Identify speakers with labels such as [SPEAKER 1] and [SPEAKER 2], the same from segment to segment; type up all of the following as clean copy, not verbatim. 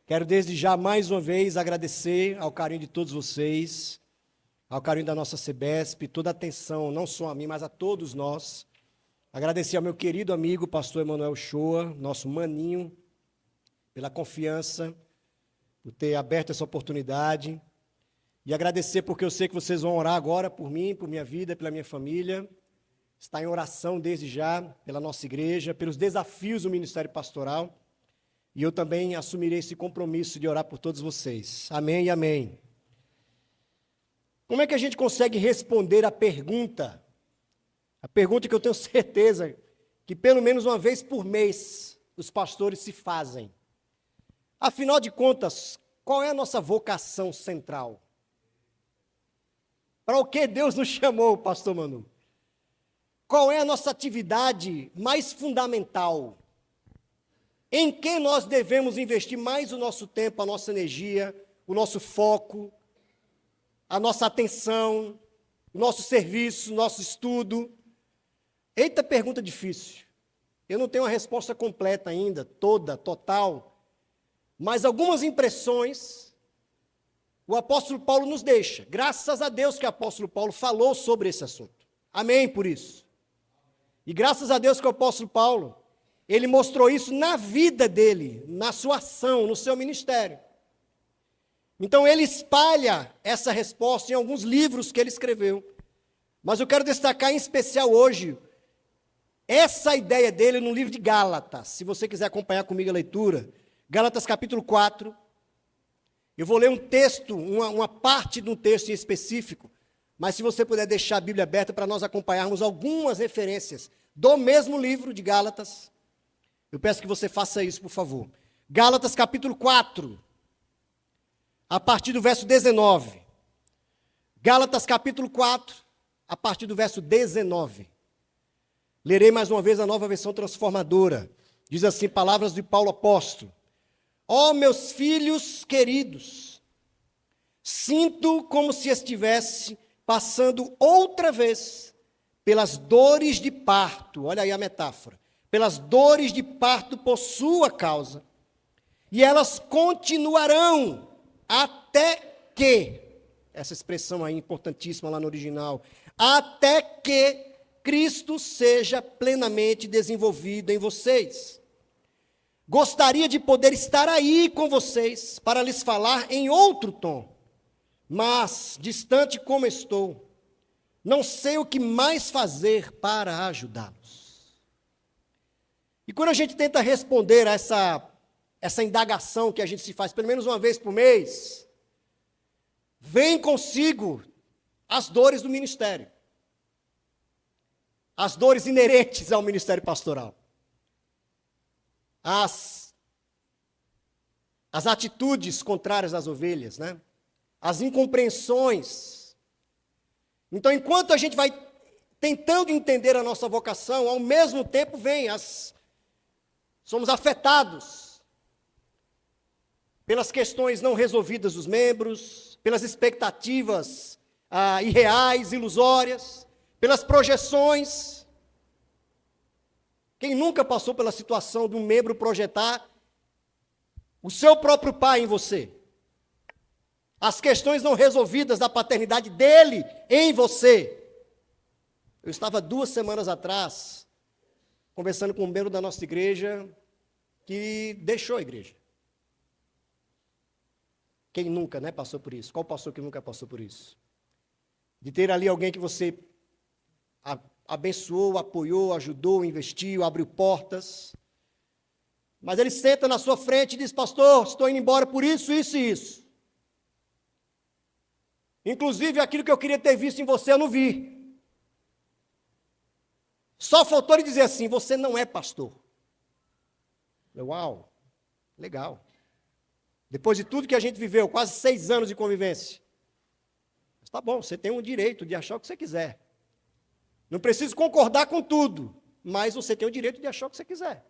[SPEAKER 1] Quero desde já, mais uma vez, agradecer ao carinho de todos vocês, ao carinho da nossa CEBESP, toda a atenção, não só a mim, mas a todos nós. Agradecer ao meu querido amigo, pastor Emanuel Shoa, nosso maninho, pela confiança, por ter aberto essa oportunidade. E agradecer porque eu sei que vocês vão orar agora por mim, por minha vida, pela minha família. Está em oração desde já, pela nossa igreja, pelos desafios do ministério pastoral. E eu também assumirei esse compromisso de orar por todos vocês. Amém e amém. Como é que a gente consegue responder a pergunta que eu tenho certeza que pelo menos uma vez por mês os pastores se fazem? Afinal de contas, qual é a nossa vocação central? Para o que Deus nos chamou, pastor Manu? Qual é a nossa atividade mais fundamental? Em que nós devemos investir mais o nosso tempo, a nossa energia, o nosso foco, a nossa atenção, o nosso serviço, o nosso estudo? Eita, pergunta difícil. Eu não tenho uma resposta completa ainda, toda, total, mas algumas impressões o apóstolo Paulo nos deixa. Graças a Deus que o apóstolo Paulo falou sobre esse assunto. Amém por isso. E graças a Deus que o apóstolo Paulo, ele mostrou isso na vida dele, na sua ação, no seu ministério. Então ele espalha essa resposta em alguns livros que ele escreveu. Mas eu quero destacar em especial hoje essa ideia dele no livro de Gálatas. Se você quiser acompanhar comigo a leitura, Gálatas capítulo 4. Eu vou ler um texto, uma parte de um texto em específico, mas se você puder deixar a Bíblia aberta para nós acompanharmos algumas referências do mesmo livro de Gálatas, eu peço que você faça isso, por favor. Gálatas capítulo 4, a partir do verso 19. Gálatas capítulo 4, a partir do verso 19. Lerei mais uma vez a Nova Versão Transformadora. Diz assim, palavras de Paulo apóstolo. Ó meus filhos queridos, sinto como se estivesse passando outra vez pelas dores de parto, olha aí a metáfora, pelas dores de parto por sua causa, e elas continuarão até que, essa expressão aí importantíssima lá no original, até que Cristo seja plenamente desenvolvido em vocês. Gostaria de poder estar aí com vocês para lhes falar em outro tom, mas, distante como estou, não sei o que mais fazer para ajudá-los. E quando a gente tenta responder a essa indagação que a gente se faz pelo menos uma vez por mês, vem consigo as dores do ministério, as dores inerentes ao ministério pastoral. As atitudes contrárias às ovelhas, né? As incompreensões. Então, enquanto a gente vai tentando entender a nossa vocação, ao mesmo tempo somos afetados pelas questões não resolvidas dos membros, pelas expectativas irreais, ilusórias, pelas projeções. Quem nunca passou pela situação de um membro projetar o seu próprio pai em você? As questões não resolvidas da paternidade dele em você. Eu estava 2 semanas atrás, conversando com um membro da nossa igreja, que deixou a igreja. Quem nunca, né, passou por isso? Qual pastor que nunca passou por isso? De ter ali alguém que você abençoou, apoiou, ajudou, investiu, abriu portas. Mas ele senta na sua frente e diz, pastor, estou indo embora por isso, isso e isso. Inclusive, aquilo que eu queria ter visto em você, eu não vi. Só faltou ele dizer assim, você não é pastor. Uau, legal. Depois de tudo que a gente viveu, quase 6 anos de convivência. Mas tá bom, você tem o direito de achar o que você quiser. Não preciso concordar com tudo, mas você tem o direito de achar o que você quiser.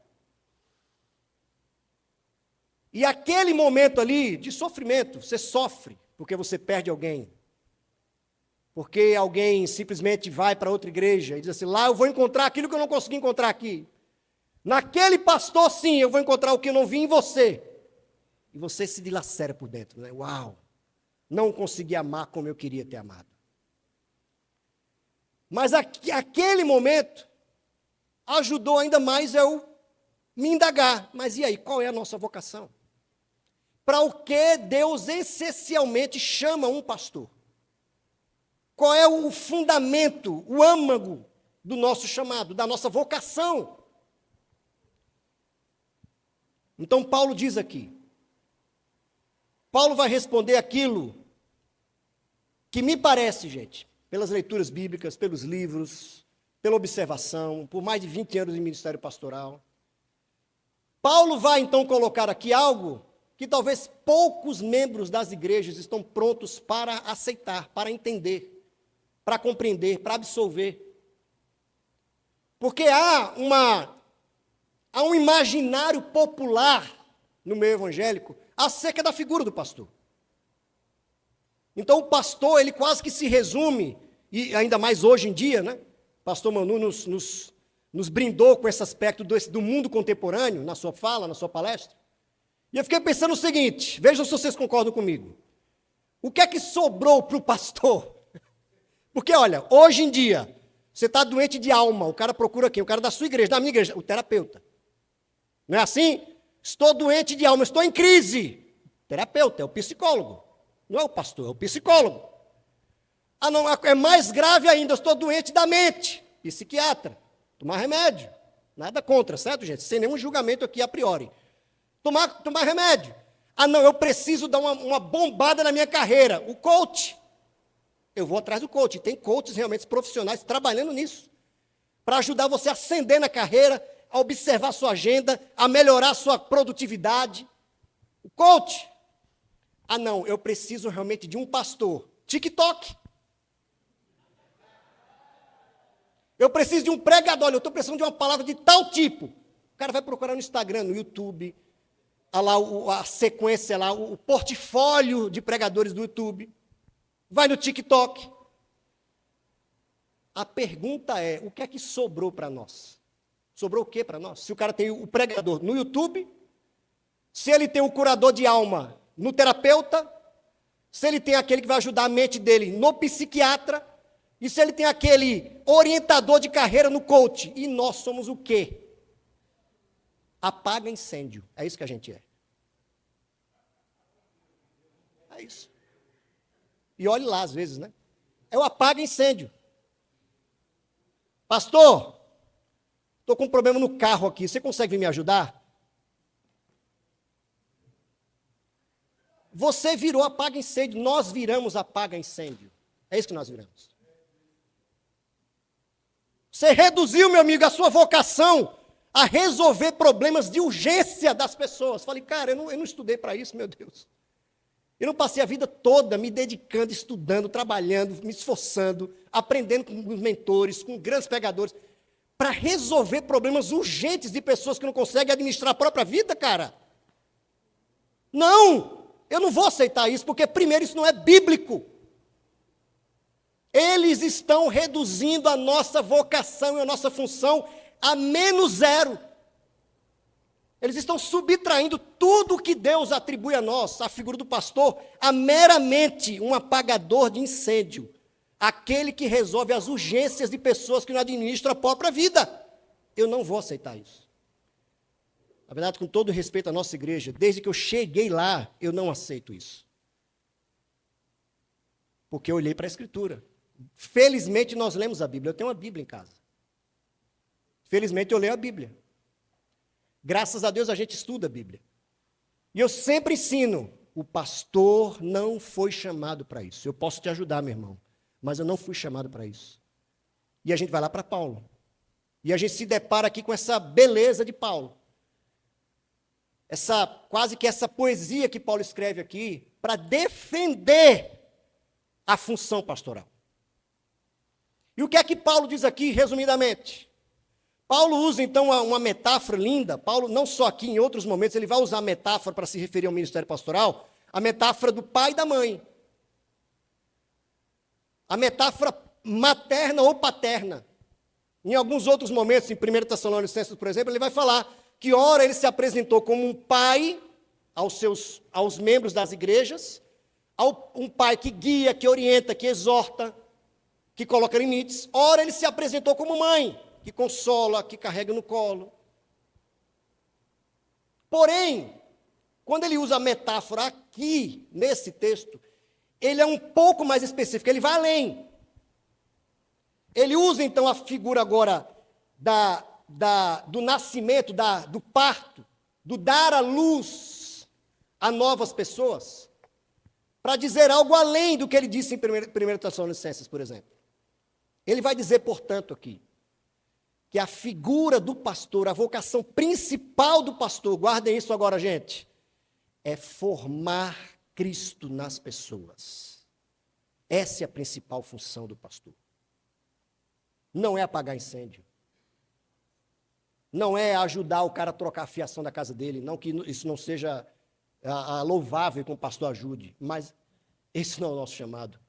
[SPEAKER 1] E aquele momento ali de sofrimento, você sofre porque você perde alguém. Porque alguém simplesmente vai para outra igreja e diz assim, lá eu vou encontrar aquilo que eu não consegui encontrar aqui. Naquele pastor, sim, eu vou encontrar o que eu não vi em você. e você se dilacera por dentro, né? Uau! Não consegui amar como eu queria ter amado. Mas aquele momento ajudou ainda mais eu me indagar. Mas e aí, qual é a nossa vocação? Para o que Deus essencialmente chama um pastor? Qual é o fundamento, o âmago do nosso chamado, da nossa vocação? Então Paulo diz aqui, Paulo vai responder aquilo que me parece, gente, pelas leituras bíblicas, pelos livros, pela observação, por mais de 20 anos em ministério pastoral. Paulo vai então colocar aqui algo que talvez poucos membros das igrejas estão prontos para aceitar, para entender, para compreender, para absolver. Porque há um imaginário popular no meio evangélico acerca da figura do pastor. Então o pastor, ele quase que se resume, e ainda mais hoje em dia, né? O pastor Manu nos brindou com esse aspecto do mundo contemporâneo, na sua fala, na sua palestra. E eu fiquei pensando o seguinte, vejam se vocês concordam comigo. O que é que sobrou para o pastor? Porque, olha, hoje em dia, você está doente de alma, o cara procura quem? O cara da sua igreja, da minha igreja, o terapeuta. Não é assim? Estou doente de alma, estou em crise. Terapeuta, é o psicólogo. Não é o pastor, é o psicólogo. Ah, não, é mais grave ainda, eu estou doente da mente. Psiquiatra, tomar remédio. Nada contra, certo, gente? Sem nenhum julgamento aqui a priori. Tomar remédio. Ah, não, eu preciso dar uma bombada na minha carreira. O coach. Eu vou atrás do coach. Tem coaches realmente profissionais trabalhando nisso. Para ajudar você a ascender na carreira, a observar sua agenda, a melhorar sua produtividade. O coach. Ah, não, eu preciso realmente de um pastor. TikTok. Eu preciso de um pregador. Olha, eu estou precisando de uma palavra de tal tipo. O cara vai procurar no Instagram, no YouTube, a sequência lá, o portfólio de pregadores do YouTube. Vai no TikTok. A pergunta é, o que é que sobrou para nós? Sobrou o que para nós? Se o cara tem o pregador no YouTube, se ele tem o curador de alma no terapeuta, se ele tem aquele que vai ajudar a mente dele no psiquiatra, e se ele tem aquele orientador de carreira no coach. E nós somos o quê? Apaga incêndio. É isso que a gente é. É isso. E olhe lá, às vezes, né? É o apaga incêndio. Pastor, estou com um problema no carro aqui, você consegue vir me ajudar? Você virou apaga incêndio, nós viramos apaga incêndio. É isso que nós viramos. Você reduziu, meu amigo, a sua vocação a resolver problemas de urgência das pessoas. Falei, cara, eu não estudei para isso, meu Deus. Eu não passei a vida toda me dedicando, estudando, trabalhando, me esforçando, aprendendo com os mentores, com grandes pregadores, para resolver problemas urgentes de pessoas que não conseguem administrar a própria vida, cara. Não, eu não vou aceitar isso, porque, primeiro, isso não é bíblico. Eles estão reduzindo a nossa vocação e a nossa função a menos zero. Eles estão subtraindo tudo o que Deus atribui a nós, a figura do pastor, a meramente um apagador de incêndio. Aquele que resolve as urgências de pessoas que não administram a própria vida. Eu não vou aceitar isso. Na verdade, com todo respeito à nossa igreja, desde que eu cheguei lá, eu não aceito isso. Porque eu olhei para a Escritura. Felizmente, nós lemos a Bíblia. Eu tenho uma Bíblia em casa. Felizmente, eu leio a Bíblia. Graças a Deus, a gente estuda a Bíblia. E eu sempre ensino, o pastor não foi chamado para isso. Eu posso te ajudar, meu irmão, mas eu não fui chamado para isso. E a gente vai lá para Paulo. E a gente se depara aqui com essa beleza de Paulo. Quase que essa poesia que Paulo escreve aqui, para defender a função pastoral. E o que é que Paulo diz aqui, resumidamente? Paulo usa, então, uma metáfora linda. Paulo, não só aqui, em outros momentos, ele vai usar a metáfora para se referir ao ministério pastoral, a metáfora do pai e da mãe. A metáfora materna ou paterna. Em alguns outros momentos, em 1 Tessalonicenses, por exemplo, ele vai falar que, ora, ele se apresentou como um pai aos membros das igrejas, um pai que guia, que orienta, que exorta, que coloca limites. Ora, ele se apresentou como mãe, que consola, que carrega no colo. Porém, quando ele usa a metáfora aqui, nesse texto, ele é um pouco mais específico, ele vai além. Ele usa, então, a figura agora do nascimento, do parto, do dar à luz a novas pessoas, para dizer algo além do que ele disse em 1 Tessalonicenses, por exemplo. Ele vai dizer, portanto, aqui, que a figura do pastor, a vocação principal do pastor, guardem isso agora, gente, é formar Cristo nas pessoas. Essa é a principal função do pastor. Não é apagar incêndio. Não é ajudar o cara a trocar a fiação da casa dele. Não que isso não seja louvável que um pastor ajude, mas esse não é o nosso chamado.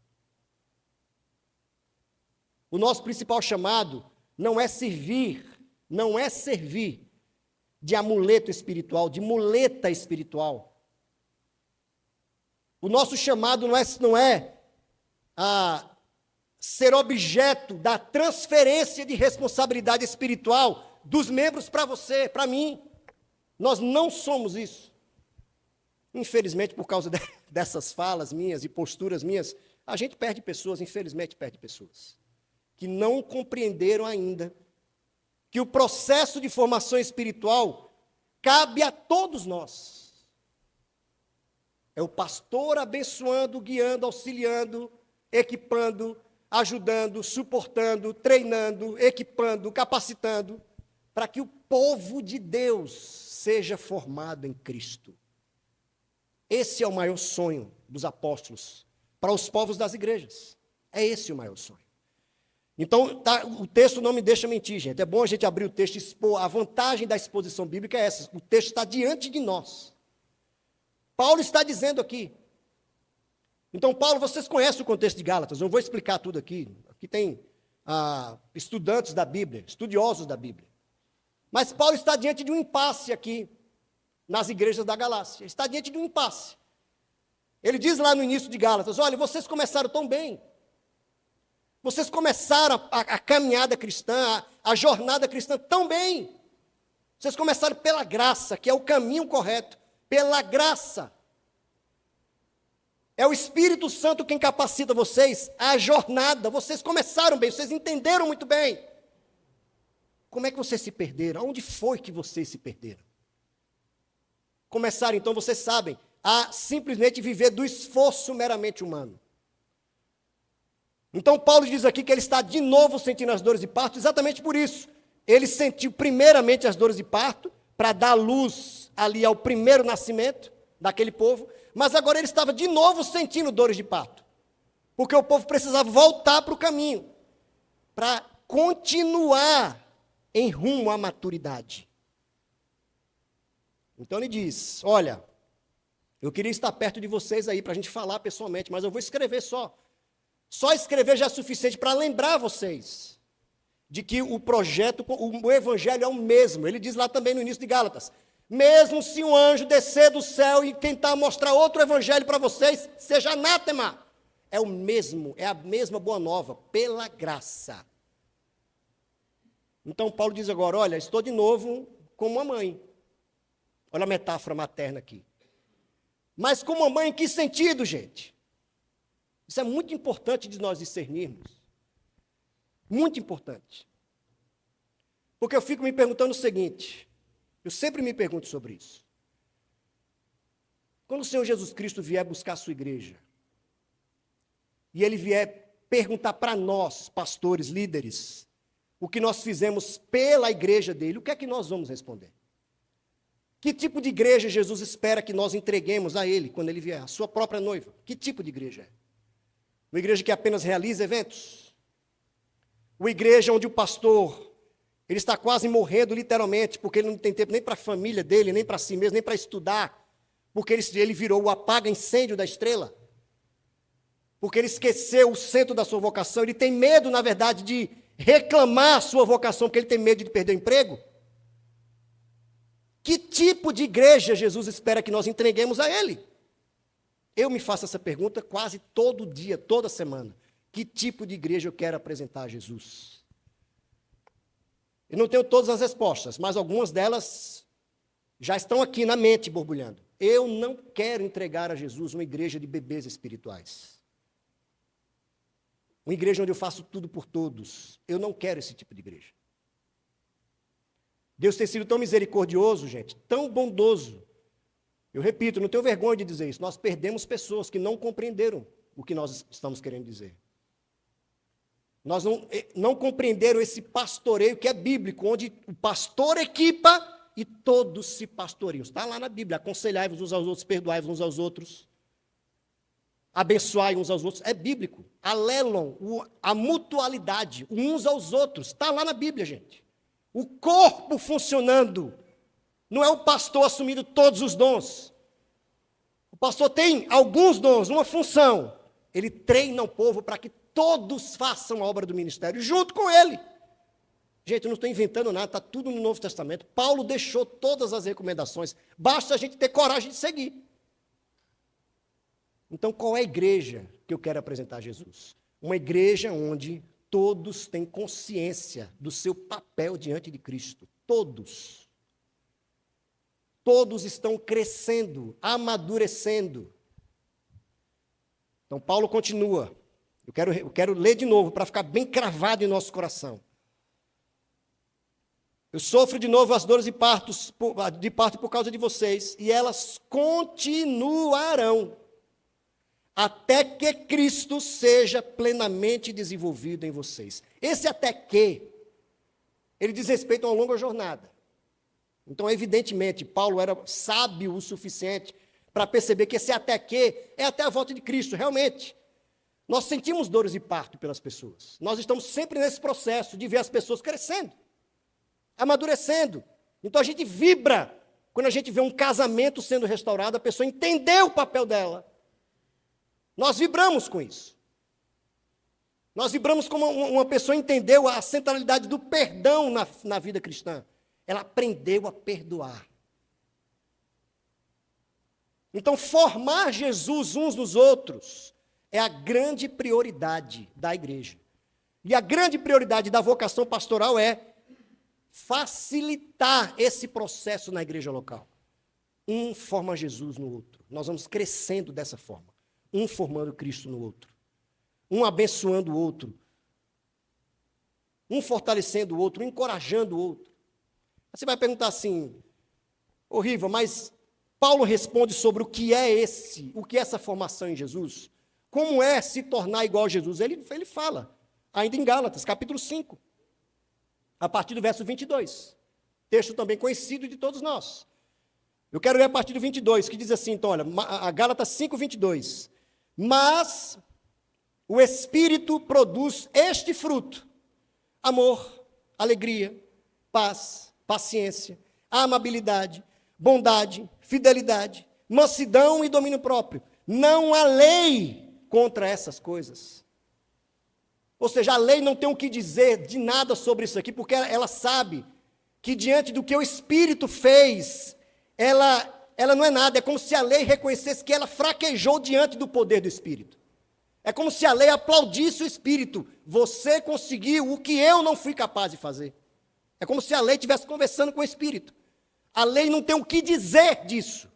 [SPEAKER 1] O nosso principal chamado não é servir de amuleto espiritual, de muleta espiritual. O nosso chamado não é ser objeto da transferência de responsabilidade espiritual dos membros para você, para mim. Nós não somos isso. Infelizmente, por causa dessas falas minhas e posturas minhas, a gente perde pessoas, infelizmente perde pessoas, que não compreenderam ainda que o processo de formação espiritual cabe a todos nós. É o pastor abençoando, guiando, auxiliando, equipando, ajudando, suportando, treinando, equipando, capacitando, para que o povo de Deus seja formado em Cristo. Esse é o maior sonho dos apóstolos para os povos das igrejas. É esse o maior sonho. Então, o texto não me deixa mentir, gente. É bom a gente abrir o texto e expor. A vantagem da exposição bíblica é essa. O texto está diante de nós. Paulo está dizendo aqui. Então, Paulo, vocês conhecem o contexto de Gálatas. Eu não vou explicar tudo aqui. Aqui tem estudantes da Bíblia, estudiosos da Bíblia. Mas Paulo está diante de um impasse aqui, nas igrejas da Galácia. Ele está diante de um impasse. Ele diz lá no início de Gálatas, olha, vocês começaram tão bem. Vocês começaram a caminhada cristã, a jornada cristã tão bem. Vocês começaram pela graça, que é o caminho correto. Pela graça. É o Espírito Santo quem capacita vocês à jornada. Vocês começaram bem, vocês entenderam muito bem. Como é que vocês se perderam? Onde foi que vocês se perderam? Começaram, então, vocês sabem, a simplesmente viver do esforço meramente humano. Então, Paulo diz aqui que ele está de novo sentindo as dores de parto, exatamente por isso. Ele sentiu primeiramente as dores de parto, para dar luz ali ao primeiro nascimento daquele povo, mas agora ele estava de novo sentindo dores de parto, porque o povo precisava voltar para o caminho, para continuar em rumo à maturidade. Então ele diz, olha, eu queria estar perto de vocês aí para a gente falar pessoalmente, mas eu vou escrever só. Só escrever já é suficiente para lembrar vocês de que o projeto, o evangelho é o mesmo. Ele diz lá também no início de Gálatas, mesmo se um anjo descer do céu e tentar mostrar outro evangelho para vocês, seja anátema. É o mesmo, é a mesma boa nova, pela graça. Então Paulo diz agora, olha, estou de novo como uma mãe. Olha a metáfora materna aqui. Mas como uma mãe, em que sentido, gente? Isso é muito importante de nós discernirmos. Muito importante. Porque eu fico me perguntando o seguinte, eu sempre me pergunto sobre isso. Quando o Senhor Jesus Cristo vier buscar a sua igreja, e Ele vier perguntar para nós, pastores, líderes, o que nós fizemos pela igreja dele, o que é que nós vamos responder? Que tipo de igreja Jesus espera que nós entreguemos a Ele quando Ele vier? A sua própria noiva. Que tipo de igreja é? Uma igreja que apenas realiza eventos? Uma igreja onde o pastor, ele está quase morrendo literalmente, porque ele não tem tempo nem para a família dele, nem para si mesmo, nem para estudar, porque ele virou o apaga-incêndio da estrela, porque ele esqueceu o centro da sua vocação, ele tem medo, na verdade, de reclamar a sua vocação, porque ele tem medo de perder o emprego. Que tipo de igreja Jesus espera que nós entreguemos a Ele? Eu me faço essa pergunta quase todo dia, toda semana. Que tipo de igreja eu quero apresentar a Jesus? Eu não tenho todas as respostas, mas algumas delas já estão aqui na mente borbulhando. Eu não quero entregar a Jesus uma igreja de bebês espirituais. Uma igreja onde eu faço tudo por todos. Eu não quero esse tipo de igreja. Deus tem sido tão misericordioso, gente, tão bondoso. Eu repito, não tenho vergonha de dizer isso. Nós perdemos pessoas que não compreenderam o que nós estamos querendo dizer. Nós não compreenderam esse pastoreio que é bíblico, onde o pastor equipa e todos se pastoreiam. Está lá na Bíblia, aconselhai-vos uns aos outros, perdoai-vos uns aos outros, abençoai uns aos outros. É bíblico. Alelon, a mutualidade, uns aos outros. Está lá na Bíblia, gente. O corpo funcionando. Não é o pastor assumindo todos os dons. O pastor tem alguns dons, uma função. Ele treina o povo para que todos façam a obra do ministério junto com ele. Gente, eu não estou inventando nada, está tudo no Novo Testamento. Paulo deixou todas as recomendações. Basta a gente ter coragem de seguir. Então, qual é a igreja que eu quero apresentar a Jesus? Uma igreja onde todos têm consciência do seu papel diante de Cristo. Todos. Todos estão crescendo, amadurecendo. Então, Paulo continua. Eu quero ler de novo, para ficar bem cravado em nosso coração. Eu sofro de novo as dores de parto por causa de vocês, e elas continuarão, até que Cristo seja plenamente desenvolvido em vocês. Esse até que, ele diz respeito a uma longa jornada. Então, evidentemente, Paulo era sábio o suficiente para perceber que esse até que é até a volta de Cristo, realmente. Nós sentimos dores de parto pelas pessoas. Nós estamos sempre nesse processo de ver as pessoas crescendo, amadurecendo. Então, a gente vibra quando a gente vê um casamento sendo restaurado, a pessoa entendeu o papel dela. Nós vibramos com isso. Nós vibramos como uma pessoa entendeu a centralidade do perdão na vida cristã. Ela aprendeu a perdoar. Então, formar Jesus uns nos outros é a grande prioridade da igreja. E a grande prioridade da vocação pastoral é facilitar esse processo na igreja local. Um forma Jesus no outro. Nós vamos crescendo dessa forma. Um formando Cristo no outro. Um abençoando o outro. Um fortalecendo o outro, um encorajando o outro. Você vai perguntar assim, Riva, mas Paulo responde sobre o que é essa formação em Jesus? Como é se tornar igual a Jesus? Ele fala, ainda em Gálatas, capítulo 5, a partir do verso 22. Texto também conhecido de todos nós. Eu quero ler a partir do 22, que diz assim, então, olha, a Gálatas 5, 22. Mas o Espírito produz este fruto: amor, alegria, paz, paciência, amabilidade, bondade, fidelidade, mansidão e domínio próprio. Não há lei contra essas coisas. Ou seja, a lei não tem o que dizer de nada sobre isso aqui, porque ela sabe que diante do que o Espírito fez, ela não é nada. É como se a lei reconhecesse que ela fraquejou diante do poder do Espírito. É como se a lei aplaudisse o Espírito. Você conseguiu o que eu não fui capaz de fazer. É como se a lei estivesse conversando com o Espírito. A lei não tem o que dizer disso.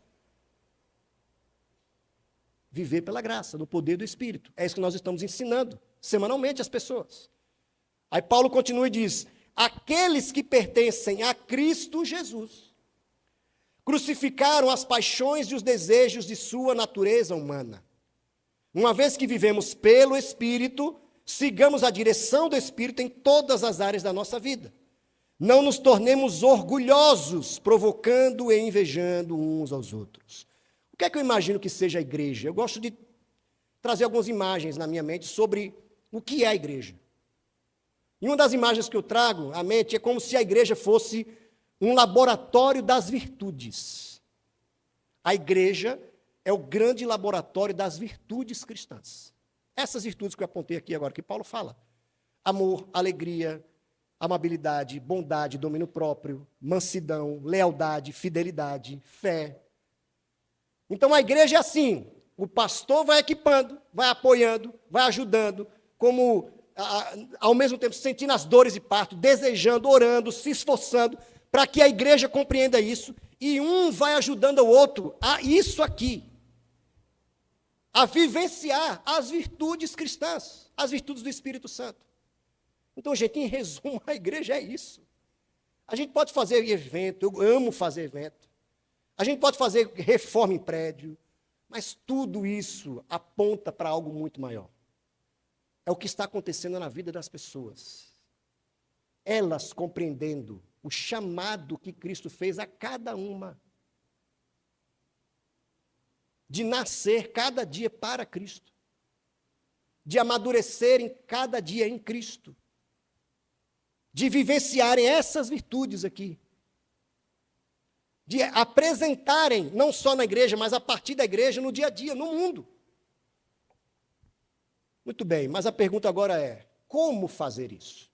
[SPEAKER 1] Viver pela graça, no poder do Espírito. É isso que nós estamos ensinando semanalmente às pessoas. Aí Paulo continua e diz: aqueles que pertencem a Cristo Jesus crucificaram as paixões e os desejos de sua natureza humana. Uma vez que vivemos pelo Espírito, sigamos a direção do Espírito em todas as áreas da nossa vida. Não nos tornemos orgulhosos, provocando e invejando uns aos outros. O que é que eu imagino que seja a igreja? Eu gosto de trazer algumas imagens na minha mente sobre o que é a igreja. E uma das imagens que eu trago à mente é como se a igreja fosse um laboratório das virtudes. A igreja é o grande laboratório das virtudes cristãs. Essas virtudes que eu apontei aqui agora, que Paulo fala: amor, alegria, amabilidade, bondade, domínio próprio, mansidão, lealdade, fidelidade, fé. Então a igreja é assim, o pastor vai equipando, vai apoiando, vai ajudando, como ao mesmo tempo sentindo as dores de parto, desejando, orando, se esforçando, para que a igreja compreenda isso, e um vai ajudando o outro a isso aqui, a vivenciar as virtudes cristãs, as virtudes do Espírito Santo. Então, gente, em resumo, a igreja é isso. A gente pode fazer evento, eu amo fazer evento. A gente pode fazer reforma em prédio, mas tudo isso aponta para algo muito maior. É o que está acontecendo na vida das pessoas. Elas compreendendo o chamado que Cristo fez a cada uma. De nascer cada dia para Cristo. De amadurecerem cada dia em Cristo. De vivenciarem essas virtudes aqui. De apresentarem, não só na igreja, mas a partir da igreja, no dia a dia, no mundo. Muito bem, mas a pergunta agora é, como fazer isso?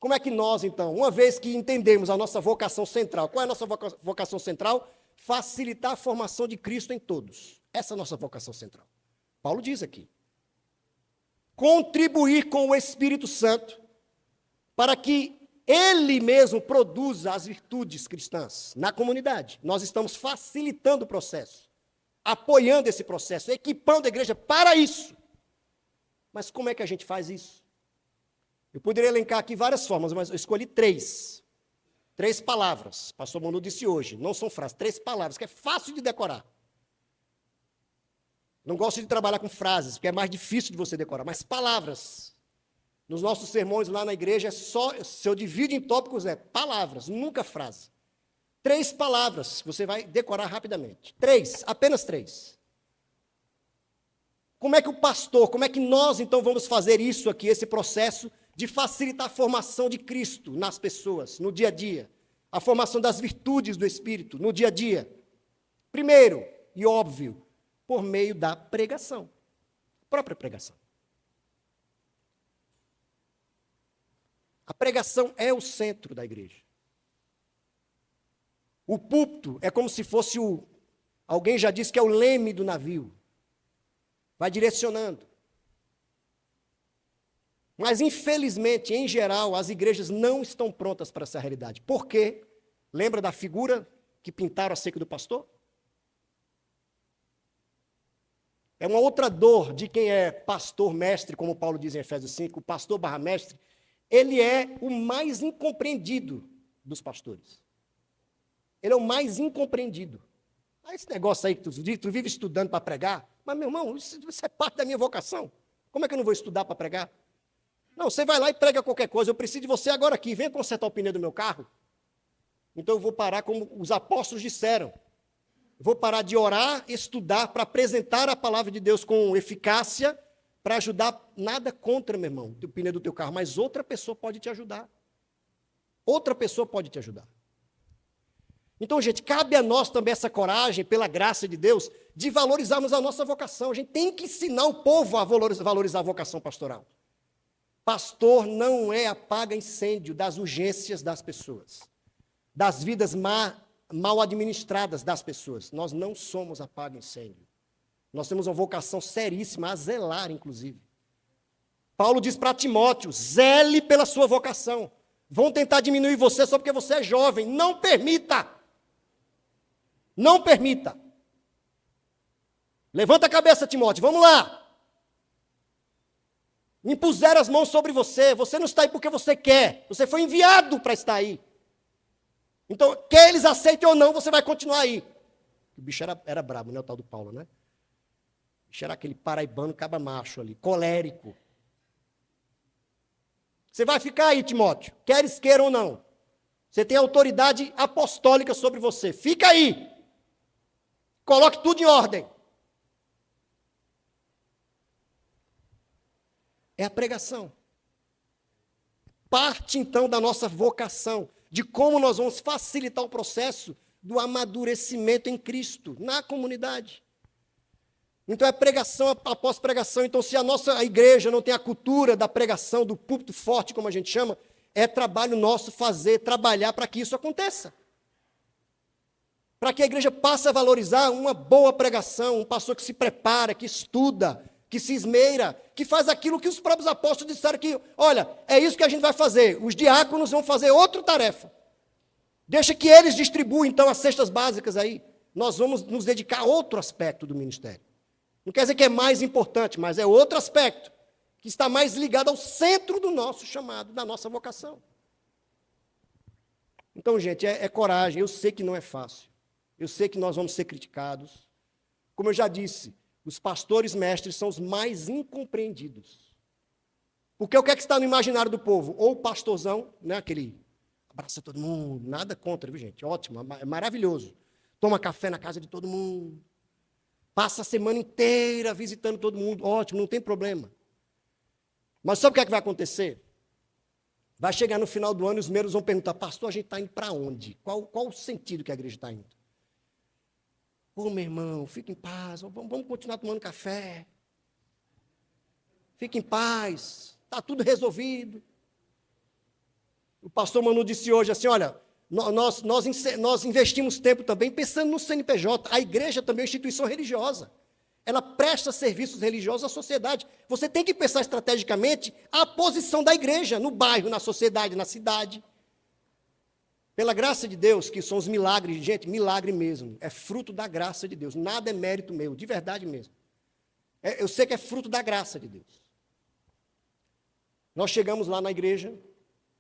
[SPEAKER 1] Como é que nós, então, uma vez que entendemos a nossa vocação central, qual é a nossa vocação central? Facilitar a formação de Cristo em todos. Essa é a nossa vocação central. Paulo diz aqui. Contribuir com o Espírito Santo para que ele mesmo produza as virtudes cristãs na comunidade. Nós estamos facilitando o processo, apoiando esse processo, equipando a igreja para isso. Mas como é que a gente faz isso? Eu poderia elencar aqui várias formas, mas eu escolhi três. Três palavras. Pastor Manu disse hoje, não são frases, três palavras, que é fácil de decorar. Não gosto de trabalhar com frases, porque é mais difícil de você decorar, mas palavras. Nos nossos sermões lá na igreja, se eu divido em tópicos, é palavras, nunca frase. Três palavras, você vai decorar rapidamente. Três, apenas três. Como é que o pastor, como é que nós então vamos fazer isso aqui, esse processo de facilitar a formação de Cristo nas pessoas, no dia a dia? A formação das virtudes do Espírito, no dia a dia. Primeiro, e óbvio, por meio da pregação. A própria pregação. A pregação é o centro da igreja. O púlpito é como se fosse alguém já disse que é o leme do navio. Vai direcionando. Mas, infelizmente, em geral, as igrejas não estão prontas para essa realidade. Por quê? Lembra da figura que pintaram acerca do pastor? É uma outra dor de quem é pastor mestre, como Paulo diz em Efésios 5, o pastor / mestre, ele é o mais incompreendido dos pastores. Ele é o mais incompreendido. Esse negócio aí que tu vive estudando para pregar, mas, meu irmão, isso é parte da minha vocação. Como é que eu não vou estudar para pregar? Não, você vai lá e prega qualquer coisa. Eu preciso de você agora aqui. Venha consertar o pneu do meu carro. Então eu vou parar como os apóstolos disseram. Eu vou parar de orar, estudar, para apresentar a palavra de Deus com eficácia, para ajudar. Nada contra, meu irmão, o pneu do teu carro, mas outra pessoa pode te ajudar. Outra pessoa pode te ajudar. Então, gente, cabe a nós também essa coragem, pela graça de Deus, de valorizarmos a nossa vocação. A gente tem que ensinar o povo a valorizar a vocação pastoral. Pastor não é apaga-incêndio das urgências das pessoas, das vidas mal administradas das pessoas. Nós não somos apaga-incêndio. Nós temos uma vocação seríssima a zelar, inclusive. Paulo diz para Timóteo, zele pela sua vocação. Vão tentar diminuir você só porque você é jovem. Não permita. Não permita. Levanta a cabeça, Timóteo, vamos lá. Impuseram as mãos sobre você. Você não está aí porque você quer. Você foi enviado para estar aí. Então, quer eles aceitem ou não, você vai continuar aí. O bicho era brabo, né? O tal do Paulo, né? O bicho era aquele paraibano caba macho ali, colérico. Você vai ficar aí, Timóteo, queres queira ou não. Você tem autoridade apostólica sobre você. Fica aí. Coloque tudo em ordem. É a pregação. Parte, então, da nossa vocação, de como nós vamos facilitar o processo do amadurecimento em Cristo, na comunidade. Então, é pregação após pregação. Então, se a nossa igreja não tem a cultura da pregação, do púlpito forte, como a gente chama, é trabalho nosso trabalhar para que isso aconteça. Para que a igreja passe a valorizar uma boa pregação, um pastor que se prepara, que estuda, que se esmeira, que faz aquilo que os próprios apóstolos disseram que, olha, é isso que a gente vai fazer. Os diáconos vão fazer outra tarefa. Deixa que eles distribuam, então, as cestas básicas aí. Nós vamos nos dedicar a outro aspecto do ministério. Não quer dizer que é mais importante, mas é outro aspecto, que está mais ligado ao centro do nosso chamado, da nossa vocação. Então, gente, é coragem. Eu sei que não é fácil. Eu sei que nós vamos ser criticados. Como eu já disse, os pastores mestres são os mais incompreendidos. Porque o que é que está no imaginário do povo? Ou o pastorzão, né, aquele abraça todo mundo, nada contra, viu, gente? Ótimo, é maravilhoso. Toma café na casa de todo mundo. Passa a semana inteira visitando todo mundo. Ótimo, não tem problema. Mas sabe o que é que vai acontecer? Vai chegar no final do ano e os membros vão perguntar, pastor, a gente está indo para onde? Qual o sentido que a igreja está indo? Ô, meu irmão, fique em paz, vamos continuar tomando café. Fique em paz, está tudo resolvido. O pastor Manu disse hoje assim, olha, nós investimos tempo também pensando no CNPJ. A igreja também é uma instituição religiosa. Ela presta serviços religiosos à sociedade. Você tem que pensar estrategicamente a posição da igreja no bairro, na sociedade, na cidade. Pela graça de Deus, que são os milagres, gente, milagre mesmo. É fruto da graça de Deus. Nada é mérito meu, de verdade mesmo. Eu sei que é fruto da graça de Deus. Nós chegamos lá na igreja,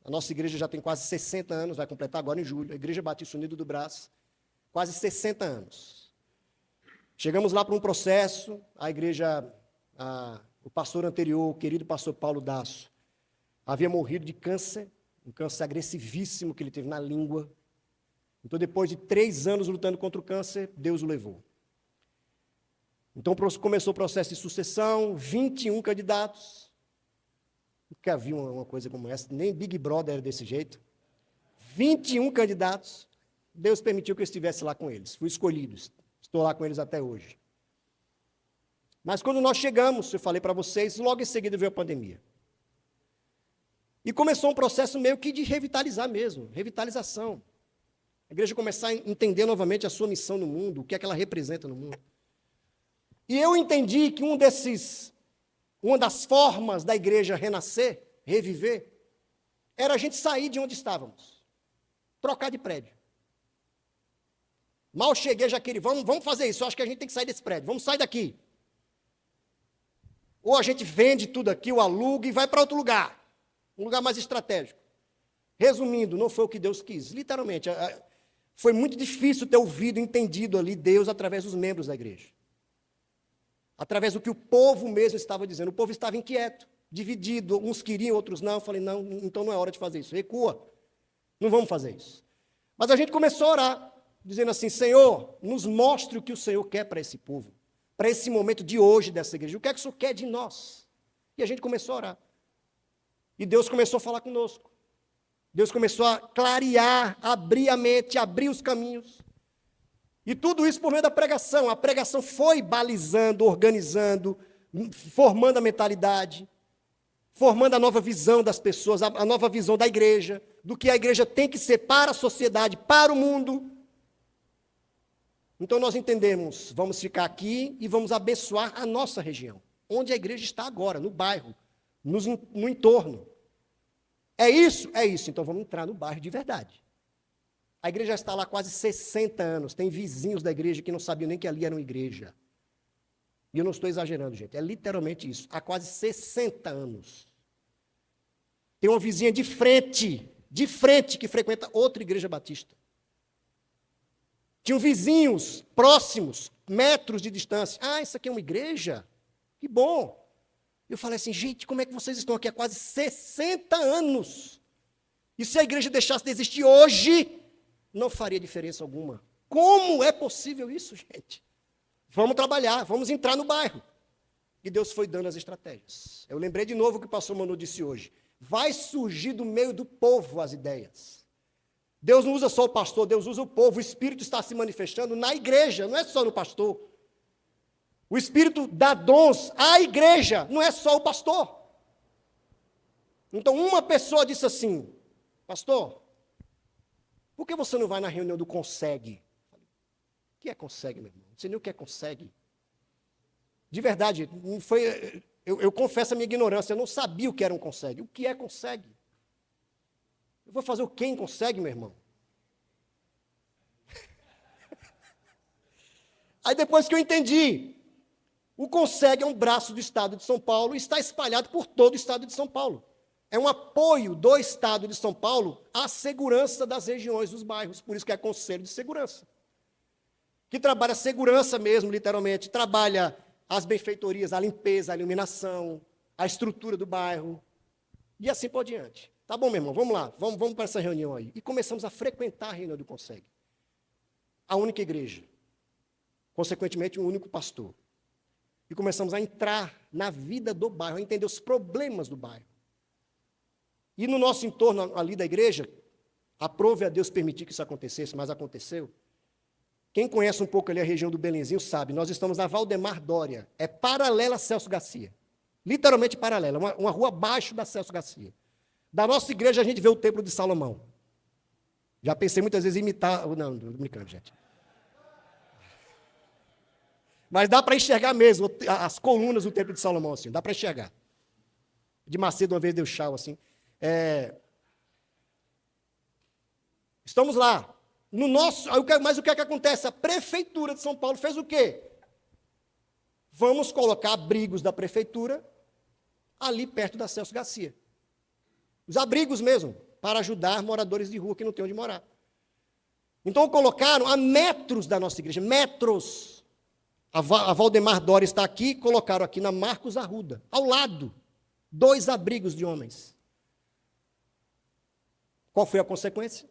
[SPEAKER 1] a nossa igreja já tem quase 60 anos, vai completar agora em julho, a Igreja Batista Unido do Brás, quase 60 anos. Chegamos lá para um processo, a igreja, o pastor anterior, o querido pastor Paulo Dasso, havia morrido de câncer, um câncer agressivíssimo que ele teve na língua. Então, depois de 3 anos lutando contra o câncer, Deus o levou. Então, começou o processo de sucessão, 21 candidatos. Nunca vi uma coisa como essa, nem Big Brother era desse jeito. 21 candidatos, Deus permitiu que eu estivesse lá com eles. Fui escolhido, estou lá com eles até hoje. Mas quando nós chegamos, eu falei para vocês, logo em seguida veio a pandemia. E começou um processo meio que de revitalizar mesmo, revitalização. A igreja começar a entender novamente a sua missão no mundo, o que é que ela representa no mundo. E eu entendi que uma das formas da igreja renascer, reviver, era a gente sair de onde estávamos, trocar de prédio. Mal cheguei, já queria, vamos fazer isso, eu acho que a gente tem que sair desse prédio, vamos sair daqui. Ou a gente vende tudo aqui, o aluga e vai para outro lugar, um lugar mais estratégico. Resumindo, não foi o que Deus quis, literalmente. Foi muito difícil ter ouvido, entendido ali Deus através dos membros da igreja. Através do que o povo mesmo estava dizendo. O povo estava inquieto, dividido, uns queriam, outros não. Eu falei, não, então não é hora de fazer isso, recua, não vamos fazer isso. Mas a gente começou a orar, dizendo assim, Senhor, nos mostre o que o Senhor quer para esse povo, para esse momento de hoje dessa igreja, o que é que o Senhor quer de nós? E a gente começou a orar. E Deus começou a falar conosco. Deus começou a clarear, abrir a mente, abrir os caminhos. E tudo isso por meio da pregação. A pregação foi balizando, organizando, formando a mentalidade, formando a nova visão das pessoas, a nova visão da igreja, do que a igreja tem que ser para a sociedade, para o mundo. Então nós entendemos, vamos ficar aqui e vamos abençoar a nossa região, onde a igreja está agora, no bairro, no entorno. É isso? É isso. Então vamos entrar no bairro de verdade. A igreja já está lá há quase 60 anos. Tem vizinhos da igreja que não sabiam nem que ali era uma igreja. E eu não estou exagerando, gente. É literalmente isso. Há quase 60 anos. Tem uma vizinha de frente, que frequenta outra igreja batista. Tinham vizinhos próximos, metros de distância. Ah, isso aqui é uma igreja? Que bom. Eu falei assim, gente, como é que vocês estão aqui há quase 60 anos? E se a igreja deixasse de existir hoje, não faria diferença alguma. Como é possível isso, gente? Vamos trabalhar, vamos entrar no bairro. E Deus foi dando as estratégias. Eu lembrei de novo o que o pastor Manu disse hoje. Vai surgir do meio do povo as ideias. Deus não usa só o pastor, Deus usa o povo. O Espírito está se manifestando na igreja, não é só no pastor. O Espírito dá dons à igreja, não é só o pastor. Então, uma pessoa disse assim, pastor, por que você não vai na reunião do Consegue? O que é Consegue, meu irmão? Não sei nem o que é Consegue. De verdade, não foi, eu confesso a minha ignorância, eu não sabia o que era um Consegue. O que é Consegue? Eu vou fazer o que em Consegue, meu irmão? Aí depois que eu entendi, o Consegue é um braço do Estado de São Paulo e está espalhado por todo o Estado de São Paulo. É um apoio do Estado de São Paulo à segurança das regiões, dos bairros, por isso que é Conselho de Segurança. Que trabalha a segurança mesmo, literalmente, trabalha as benfeitorias, a limpeza, a iluminação, a estrutura do bairro, e assim por diante. Tá bom, meu irmão, vamos lá, vamos para essa reunião aí. E começamos a frequentar a reunião do Consegue. A única igreja. Consequentemente, um único pastor. E começamos a entrar na vida do bairro, a entender os problemas do bairro. E no nosso entorno ali da igreja, aprove a Deus permitir que isso acontecesse, mas aconteceu. Quem conhece um pouco ali a região do Belenzinho sabe, nós estamos na Valdemar Dória, é paralela a Celso Garcia. Literalmente paralela, uma rua abaixo da Celso Garcia. Da nossa igreja a gente vê o Templo de Salomão. Já pensei muitas vezes em imitar, não, não brincando, gente. Mas dá para enxergar mesmo as colunas do Templo de Salomão, assim, dá para enxergar. De Macedo uma vez deu chau, assim. Estamos lá. Mas o que é que acontece? A Prefeitura de São Paulo fez o quê? Vamos colocar abrigos da Prefeitura ali perto da Celso Garcia. Os abrigos mesmo, para ajudar moradores de rua que não têm onde morar. Então colocaram a metros da nossa igreja, metros. A Valdemar Dória está aqui, colocaram aqui na Marcos Arruda, ao lado, 2 abrigos de homens. Qual foi a consequência?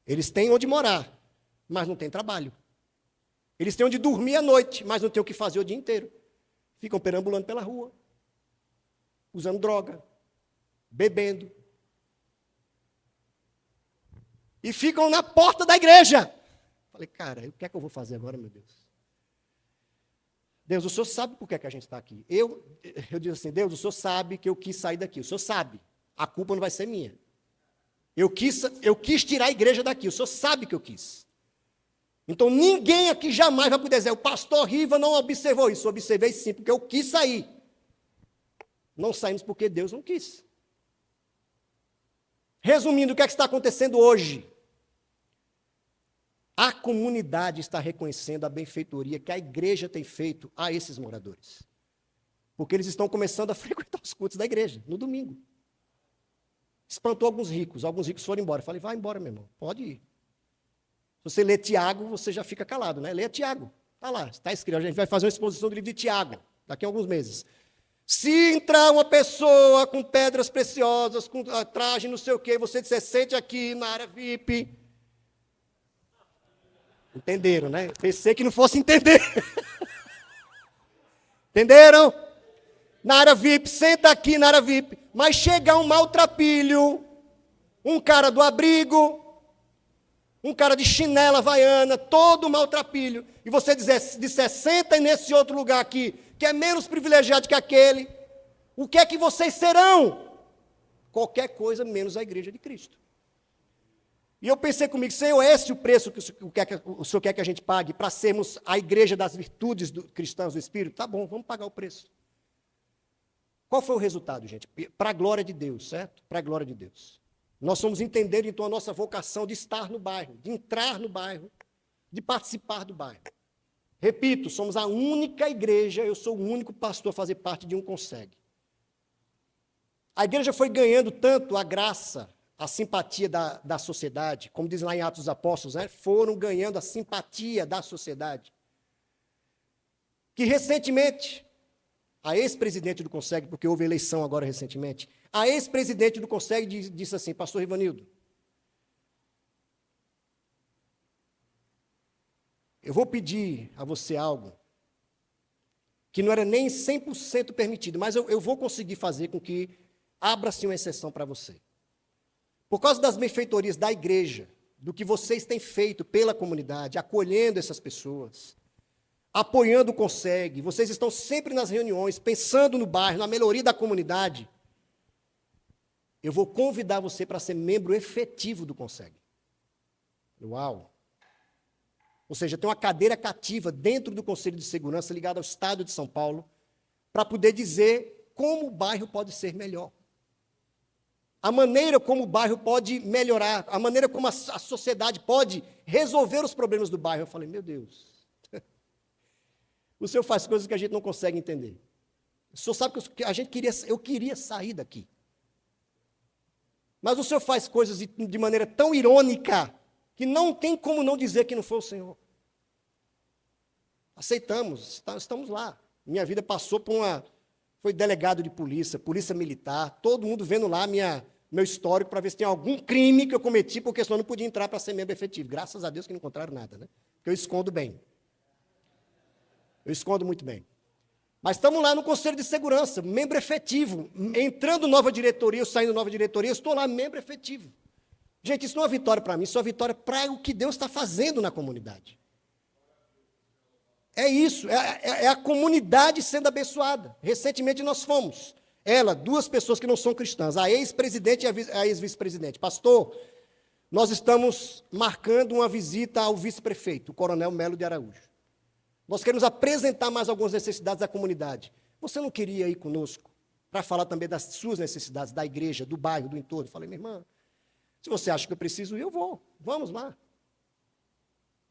[SPEAKER 1] Eles têm onde morar, mas não têm trabalho. Eles têm onde dormir à noite, mas não têm o que fazer o dia inteiro. Ficam perambulando pela rua, usando droga, bebendo. E ficam na porta da igreja. Falei, cara, o que é que eu vou fazer agora, meu Deus? Deus, o Senhor sabe por que é que a gente está aqui. Eu digo assim, Deus, o Senhor sabe que eu quis sair daqui. O Senhor sabe. A culpa não vai ser minha. Eu quis tirar a igreja daqui. O Senhor sabe que eu quis. Então, ninguém aqui jamais vai poder dizer, o pastor Riva não observou isso. Eu observei sim, porque eu quis sair. Não saímos porque Deus não quis. Resumindo, o que é que está acontecendo hoje? A comunidade está reconhecendo a benfeitoria que a igreja tem feito a esses moradores. Porque eles estão começando a frequentar os cultos da igreja, no domingo. Espantou alguns ricos foram embora. Eu falei, vai embora, meu irmão, pode ir. Se você lê Tiago, você já fica calado, né? Leia Tiago, está lá, está escrito. A gente vai fazer uma exposição do livro de Tiago, daqui a alguns meses. Se entrar uma pessoa com pedras preciosas, com traje, não sei o quê, você disser, sente aqui na área VIP. Entenderam, né? Pensei que não fosse entender. Entenderam? Na área VIP, senta aqui na área VIP. Mas chega um maltrapilho, um cara do abrigo, um cara de chinela havaiana, todo maltrapilho, e você disser, senta nesse outro lugar aqui, que é menos privilegiado que aquele, o que é que vocês serão? Qualquer coisa menos a igreja de Cristo. E eu pensei comigo, Senhor, esse é o preço que o Senhor quer que a gente pague para sermos a igreja das virtudes cristãs do Espírito? Tá bom, vamos pagar o preço. Qual foi o resultado, gente? Para a glória de Deus, certo? Para a glória de Deus. Nós somos entender, então, a nossa vocação de estar no bairro, de entrar no bairro, de participar do bairro. Repito, somos a única igreja, eu sou o único pastor a fazer parte de um Consegue. A igreja foi ganhando tanto a graça, a simpatia da sociedade, como diz lá em Atos dos Apóstolos, né? Foram ganhando a simpatia da sociedade. Que recentemente, a ex-presidente do Consegue, porque houve eleição agora recentemente, a ex-presidente do Consegue disse assim, pastor Rivanildo, eu vou pedir a você algo que não era nem 100% permitido, mas eu vou conseguir fazer com que abra-se uma exceção para você. Por causa das benfeitorias da igreja, do que vocês têm feito pela comunidade, acolhendo essas pessoas, apoiando o Consegue, vocês estão sempre nas reuniões, pensando no bairro, na melhoria da comunidade, eu vou convidar você para ser membro efetivo do Consegue. Uau! Ou seja, tem uma cadeira cativa dentro do Conselho de Segurança ligada ao Estado de São Paulo para poder dizer como o bairro pode ser melhor. A maneira como o bairro pode melhorar, a maneira como a sociedade pode resolver os problemas do bairro. Eu falei, meu Deus, o senhor faz coisas que a gente não consegue entender. O senhor sabe que eu queria sair daqui. Mas o senhor faz coisas de maneira tão irônica que não tem como não dizer que não foi o Senhor. Aceitamos, estamos lá. Minha vida passou por foi delegado de polícia, polícia militar, todo mundo vendo lá meu histórico para ver se tem algum crime que eu cometi, porque senão eu não podia entrar para ser membro efetivo. Graças a Deus que não encontraram nada, né? Porque eu escondo bem. Eu escondo muito bem. Mas estamos lá no Conselho de Segurança, membro efetivo. Entrando nova diretoria, saindo nova diretoria, eu estou lá, membro efetivo. Gente, isso não é uma vitória para mim, isso é uma vitória para o que Deus está fazendo na comunidade. É isso, é a comunidade sendo abençoada. Recentemente nós fomos, duas pessoas que não são cristãs, a ex-presidente e a ex-vice-presidente. Pastor, nós estamos marcando uma visita ao vice-prefeito, o Coronel Melo de Araújo. Nós queremos apresentar mais algumas necessidades da comunidade. Você não queria ir conosco para falar também das suas necessidades, da igreja, do bairro, do entorno? Eu falei, minha irmã, se você acha que eu preciso ir, eu vou. Vamos lá.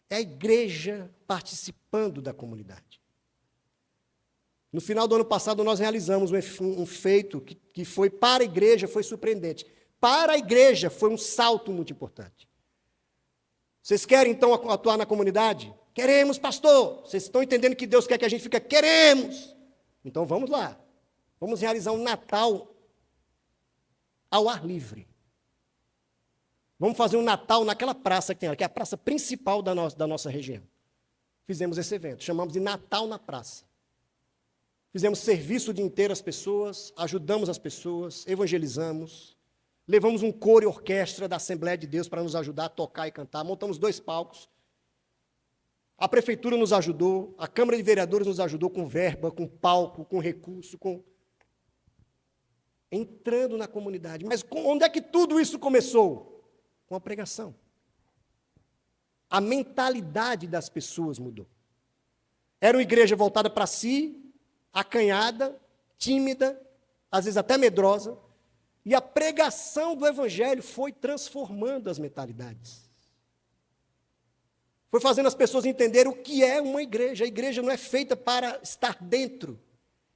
[SPEAKER 1] É a igreja participando da comunidade. No final do ano passado, nós realizamos um feito que foi para a igreja, foi surpreendente. Para a igreja, foi um salto muito importante. Vocês querem, então, atuar na comunidade? Queremos, pastor. Vocês estão entendendo que Deus quer que a gente fique? Queremos. Então, vamos lá. Vamos realizar um Natal ao ar livre. Vamos fazer um Natal naquela praça que tem lá, que é a praça principal da nossa região. Fizemos esse evento, chamamos de Natal na Praça. Fizemos serviço o dia inteiro às pessoas, ajudamos as pessoas, evangelizamos, levamos um coro e orquestra da Assembleia de Deus para nos ajudar a tocar e cantar, montamos 2 palcos. A prefeitura nos ajudou, a Câmara de Vereadores nos ajudou com verba, com palco, com recurso, entrando na comunidade. Mas onde é que tudo isso começou? Com a pregação. A mentalidade das pessoas mudou. Era uma igreja voltada para si, acanhada, tímida, às vezes até medrosa, e a pregação do evangelho foi transformando as mentalidades. Foi fazendo as pessoas entenderem o que é uma igreja. A igreja não é feita para estar dentro.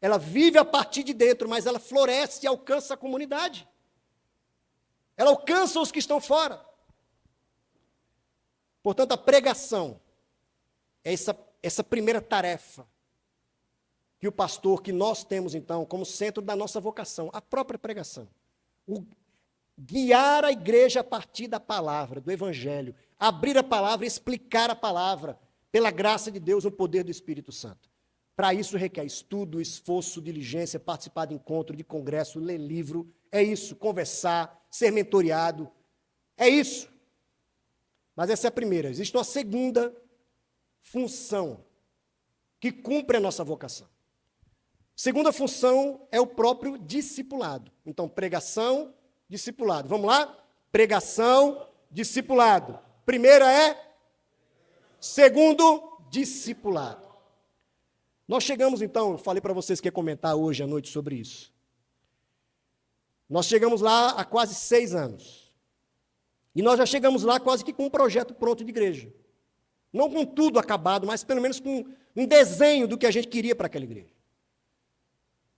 [SPEAKER 1] Ela vive a partir de dentro, mas ela floresce e alcança a comunidade. Ela alcança os que estão fora. Portanto, a pregação é essa primeira tarefa que o pastor, que nós temos, então, como centro da nossa vocação, a própria pregação. Guiar a igreja a partir da palavra, do evangelho. Abrir a palavra, explicar a palavra, pela graça de Deus, no poder do Espírito Santo. Para isso requer estudo, esforço, diligência, participar de encontro, de congresso, ler livro, é isso, conversar, ser mentoreado, é isso. Mas essa é a primeira. Existe uma segunda função que cumpre a nossa vocação. Segunda função é o próprio discipulado. Então, pregação, discipulado. Vamos lá? Pregação, discipulado. Primeira é? Segundo, discipulado. Nós chegamos, então, eu falei para vocês que ia comentar hoje à noite sobre isso. Nós chegamos lá há quase 6 anos. E nós já chegamos lá quase que com um projeto pronto de igreja. Não com tudo acabado, mas pelo menos com um desenho do que a gente queria para aquela igreja.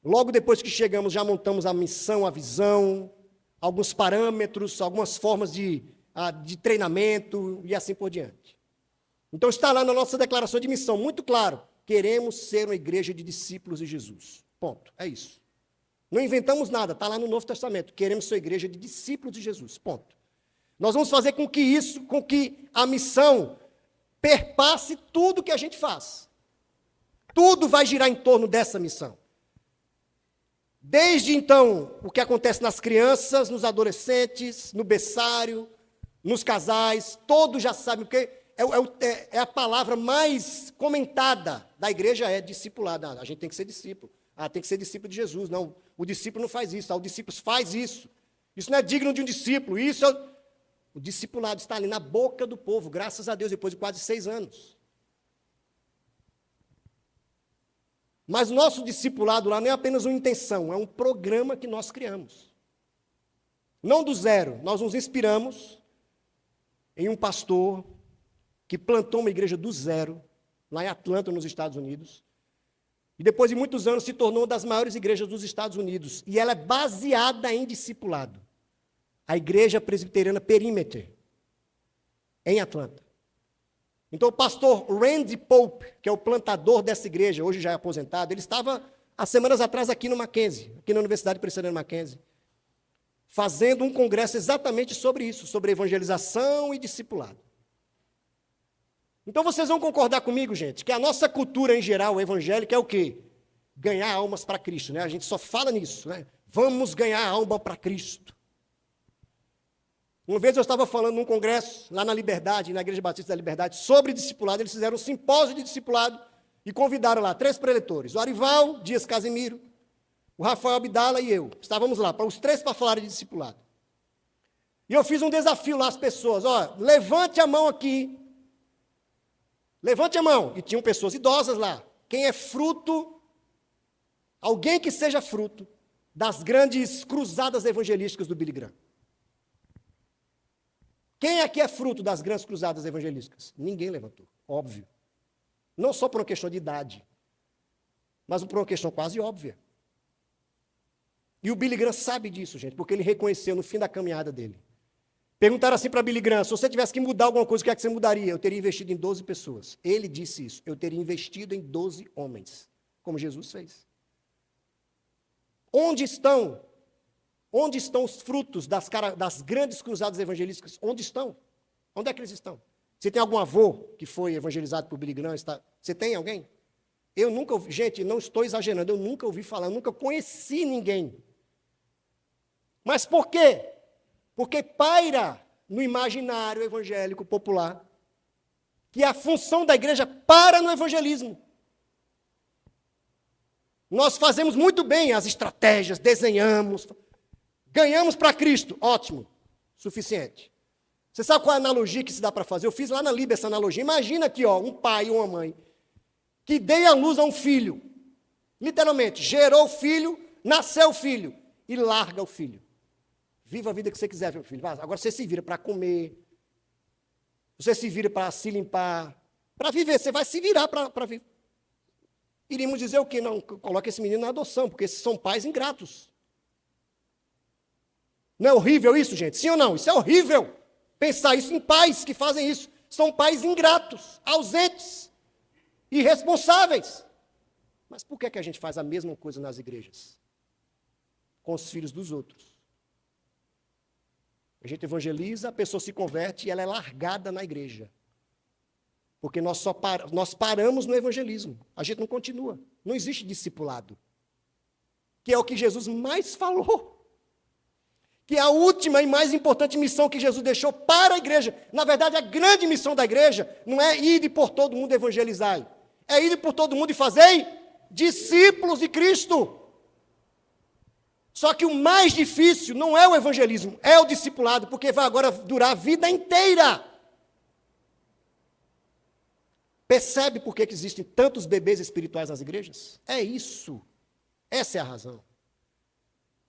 [SPEAKER 1] Logo depois que chegamos, já montamos a missão, a visão, alguns parâmetros, algumas formas de treinamento e assim por diante. Então está lá na nossa declaração de missão, muito claro, queremos ser uma igreja de discípulos de Jesus. Ponto, é isso. Não inventamos nada, está lá no Novo Testamento, queremos ser uma igreja de discípulos de Jesus, ponto. Nós vamos fazer com que a missão perpasse tudo que a gente faz. Tudo vai girar em torno dessa missão. Desde, então, o que acontece nas crianças, nos adolescentes, no berçário, nos casais, todos já sabem, porque é a palavra mais comentada da igreja é discipulada. A gente tem que ser discípulo. Tem que ser discípulo de Jesus. Não, o discípulo não faz isso. O discípulo faz isso. Isso não é digno de um discípulo. O discipulado está ali na boca do povo, graças a Deus, depois de quase 6 anos. Mas o nosso discipulado lá não é apenas uma intenção, é um programa que nós criamos. Não do zero, nós nos inspiramos em um pastor que plantou uma igreja do zero, lá em Atlanta, nos Estados Unidos, e depois de muitos anos se tornou uma das maiores igrejas dos Estados Unidos, e ela é baseada em discipulado. A Igreja Presbiteriana Perimeter, em Atlanta. Então o pastor Randy Pope, que é o plantador dessa igreja, hoje já é aposentado, ele estava há semanas atrás aqui no Mackenzie, aqui na Universidade Presbiteriana Mackenzie, fazendo um congresso exatamente sobre isso, sobre evangelização e discipulado. Então vocês vão concordar comigo, gente, que a nossa cultura em geral evangélica é o quê? Ganhar almas para Cristo, né? A gente só fala nisso, né? Vamos ganhar alma para Cristo. Uma vez eu estava falando num congresso, lá na Liberdade, na Igreja Batista da Liberdade, sobre discipulado. Eles fizeram um simpósio de discipulado e convidaram lá 3 preletores, o Arival Dias Casimiro, o Rafael Abdala e eu. Estávamos lá, para os 3 para falar de discipulado. E eu fiz um desafio lá às pessoas, levante a mão aqui. Levante a mão. E tinham pessoas idosas lá. Quem é fruto, alguém que seja fruto das grandes cruzadas evangelísticas do Billy Graham. Quem aqui é fruto das grandes cruzadas evangelísticas? Ninguém levantou, óbvio. Não só por uma questão de idade, mas por uma questão quase óbvia. E o Billy Graham sabe disso, gente, porque ele reconheceu no fim da caminhada dele. Perguntaram assim para Billy Graham, se você tivesse que mudar alguma coisa, o que é que você mudaria? Eu teria investido em 12 pessoas. Ele disse isso, eu teria investido em 12 homens, como Jesus fez. Onde estão os frutos das grandes cruzadas evangelísticas? Onde estão? Onde é que eles estão? Você tem algum avô que foi evangelizado por Billy Graham? Você tem alguém? Eu nunca ouvi, gente, não estou exagerando, eu nunca ouvi falar, eu nunca conheci ninguém. Mas por quê? Porque paira no imaginário evangélico popular que a função da igreja para no evangelismo. Nós fazemos muito bem as estratégias, desenhamos, ganhamos para Cristo, ótimo, suficiente. Você sabe qual é a analogia que se dá para fazer? Eu fiz lá na Líbia essa analogia. Imagina aqui, um pai e uma mãe que dê a luz a um filho, literalmente, gerou o filho, nasceu o filho e larga o filho. Viva a vida que você quiser, meu filho. Agora você se vira para comer, você se vira para se limpar, para viver, você vai se virar para viver. Iríamos dizer o quê? Não, coloque esse menino na adoção, porque esses são pais ingratos. Não é horrível isso, gente? Sim ou não? Isso é horrível. Pensar isso em pais que fazem isso. São pais ingratos, ausentes, irresponsáveis. Mas por que a gente faz a mesma coisa nas igrejas? Com os filhos dos outros. A gente evangeliza, a pessoa se converte e ela é largada na igreja. Porque nós paramos no evangelismo. A gente não continua. Não existe discipulado. Que é o que Jesus mais falou. Que é a última e mais importante missão que Jesus deixou para a igreja. Na verdade, a grande missão da igreja não é ir por todo mundo evangelizar. É ir por todo mundo e fazer discípulos de Cristo. Só que o mais difícil não é o evangelismo, é o discipulado, porque vai agora durar a vida inteira. Percebe por que existem tantos bebês espirituais nas igrejas? É isso. Essa é a razão.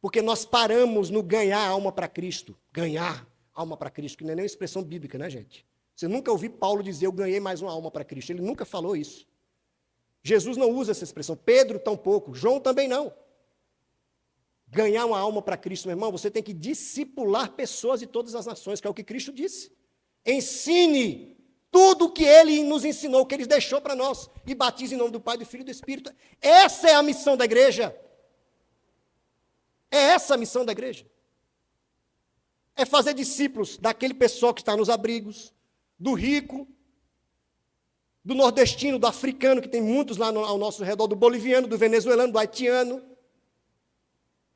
[SPEAKER 1] Porque nós paramos no ganhar alma para Cristo. Ganhar alma para Cristo, que não é nem uma expressão bíblica, né, gente? Você nunca ouviu Paulo dizer, eu ganhei mais uma alma para Cristo. Ele nunca falou isso. Jesus não usa essa expressão. Pedro tampouco. João também não. Ganhar uma alma para Cristo, meu irmão, você tem que discipular pessoas de todas as nações, que é o que Cristo disse. Ensine tudo o que Ele nos ensinou, que Ele deixou para nós, e batize em nome do Pai, do Filho e do Espírito. Essa é a missão da igreja. É essa a missão da igreja. É fazer discípulos daquele pessoal que está nos abrigos, do rico, do nordestino, do africano, que tem muitos lá ao nosso redor, do boliviano, do venezuelano, do haitiano,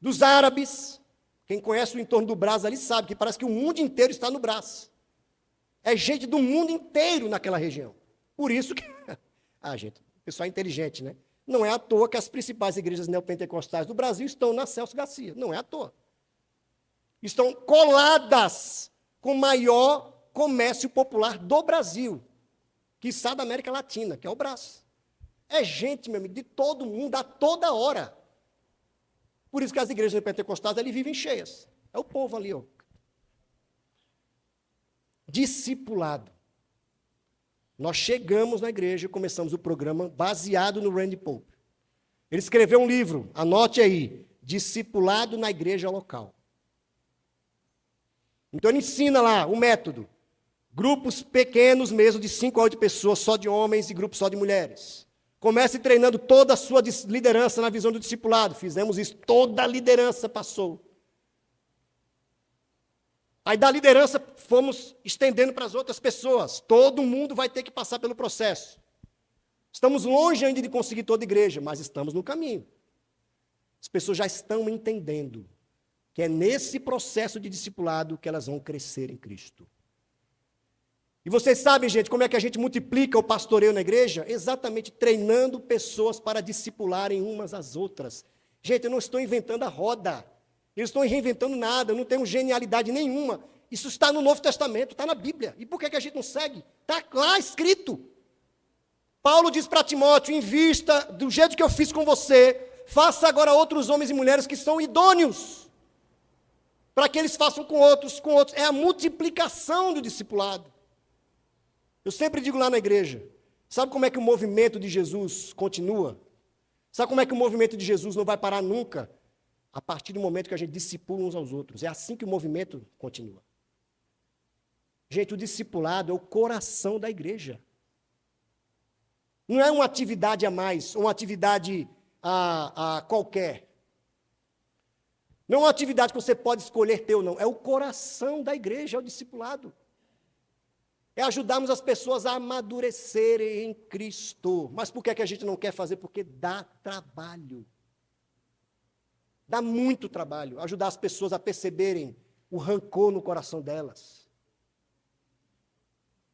[SPEAKER 1] dos árabes. Quem conhece o entorno do Brás ali sabe que parece que o mundo inteiro está no Brás. É gente do mundo inteiro naquela região. Por isso que... gente, o pessoal é inteligente, né? Não é à toa que as principais igrejas neopentecostais do Brasil estão na Celso Garcia. Não é à toa. estão coladas com o maior comércio popular do Brasil, quiçá da América Latina, que é o Brás. É gente, meu amigo, de todo mundo, a toda hora. Por isso que as igrejas pentecostais ali vivem cheias. É o povo ali, ó. Discipulado. Nós chegamos na igreja e começamos o programa baseado no Randy Pope. Ele escreveu um livro, anote aí, Discipulado na Igreja Local. Então ele ensina lá o método. Grupos pequenos mesmo, de 5 a 8 pessoas, só de homens, e grupos só de mulheres. Comece treinando toda a sua liderança na visão do discipulado. Fizemos isso, toda a liderança passou. Aí da liderança fomos estendendo para as outras pessoas. Todo mundo vai ter que passar pelo processo. Estamos longe ainda de conseguir toda a igreja, mas estamos no caminho. As pessoas já estão entendendo que é nesse processo de discipulado que elas vão crescer em Cristo. E vocês sabem, gente, como é que a gente multiplica o pastoreio na igreja? Exatamente treinando pessoas para discipularem umas às outras. Gente, eu não estou inventando a roda. Eu não estou reinventando nada, eu não tenho genialidade nenhuma. Isso está no Novo Testamento, está na Bíblia. E por que a gente não segue? Está lá escrito. Paulo diz para Timóteo, invista do jeito que eu fiz com você, faça agora outros homens e mulheres que são idôneos, para que eles façam com outros. É a multiplicação do discipulado. Eu sempre digo lá na igreja, sabe como é que o movimento de Jesus continua? Sabe como é que o movimento de Jesus não vai parar nunca? A partir do momento que a gente discipula uns aos outros. É assim que o movimento continua. Gente, o discipulado é o coração da igreja. Não é uma atividade a mais, uma atividade qualquer. Não é uma atividade que você pode escolher ter ou não. É o coração da igreja, é o discipulado. É ajudarmos as pessoas a amadurecerem em Cristo. Mas por que a gente não quer fazer? Porque dá trabalho. Dá muito trabalho ajudar as pessoas a perceberem o rancor no coração delas.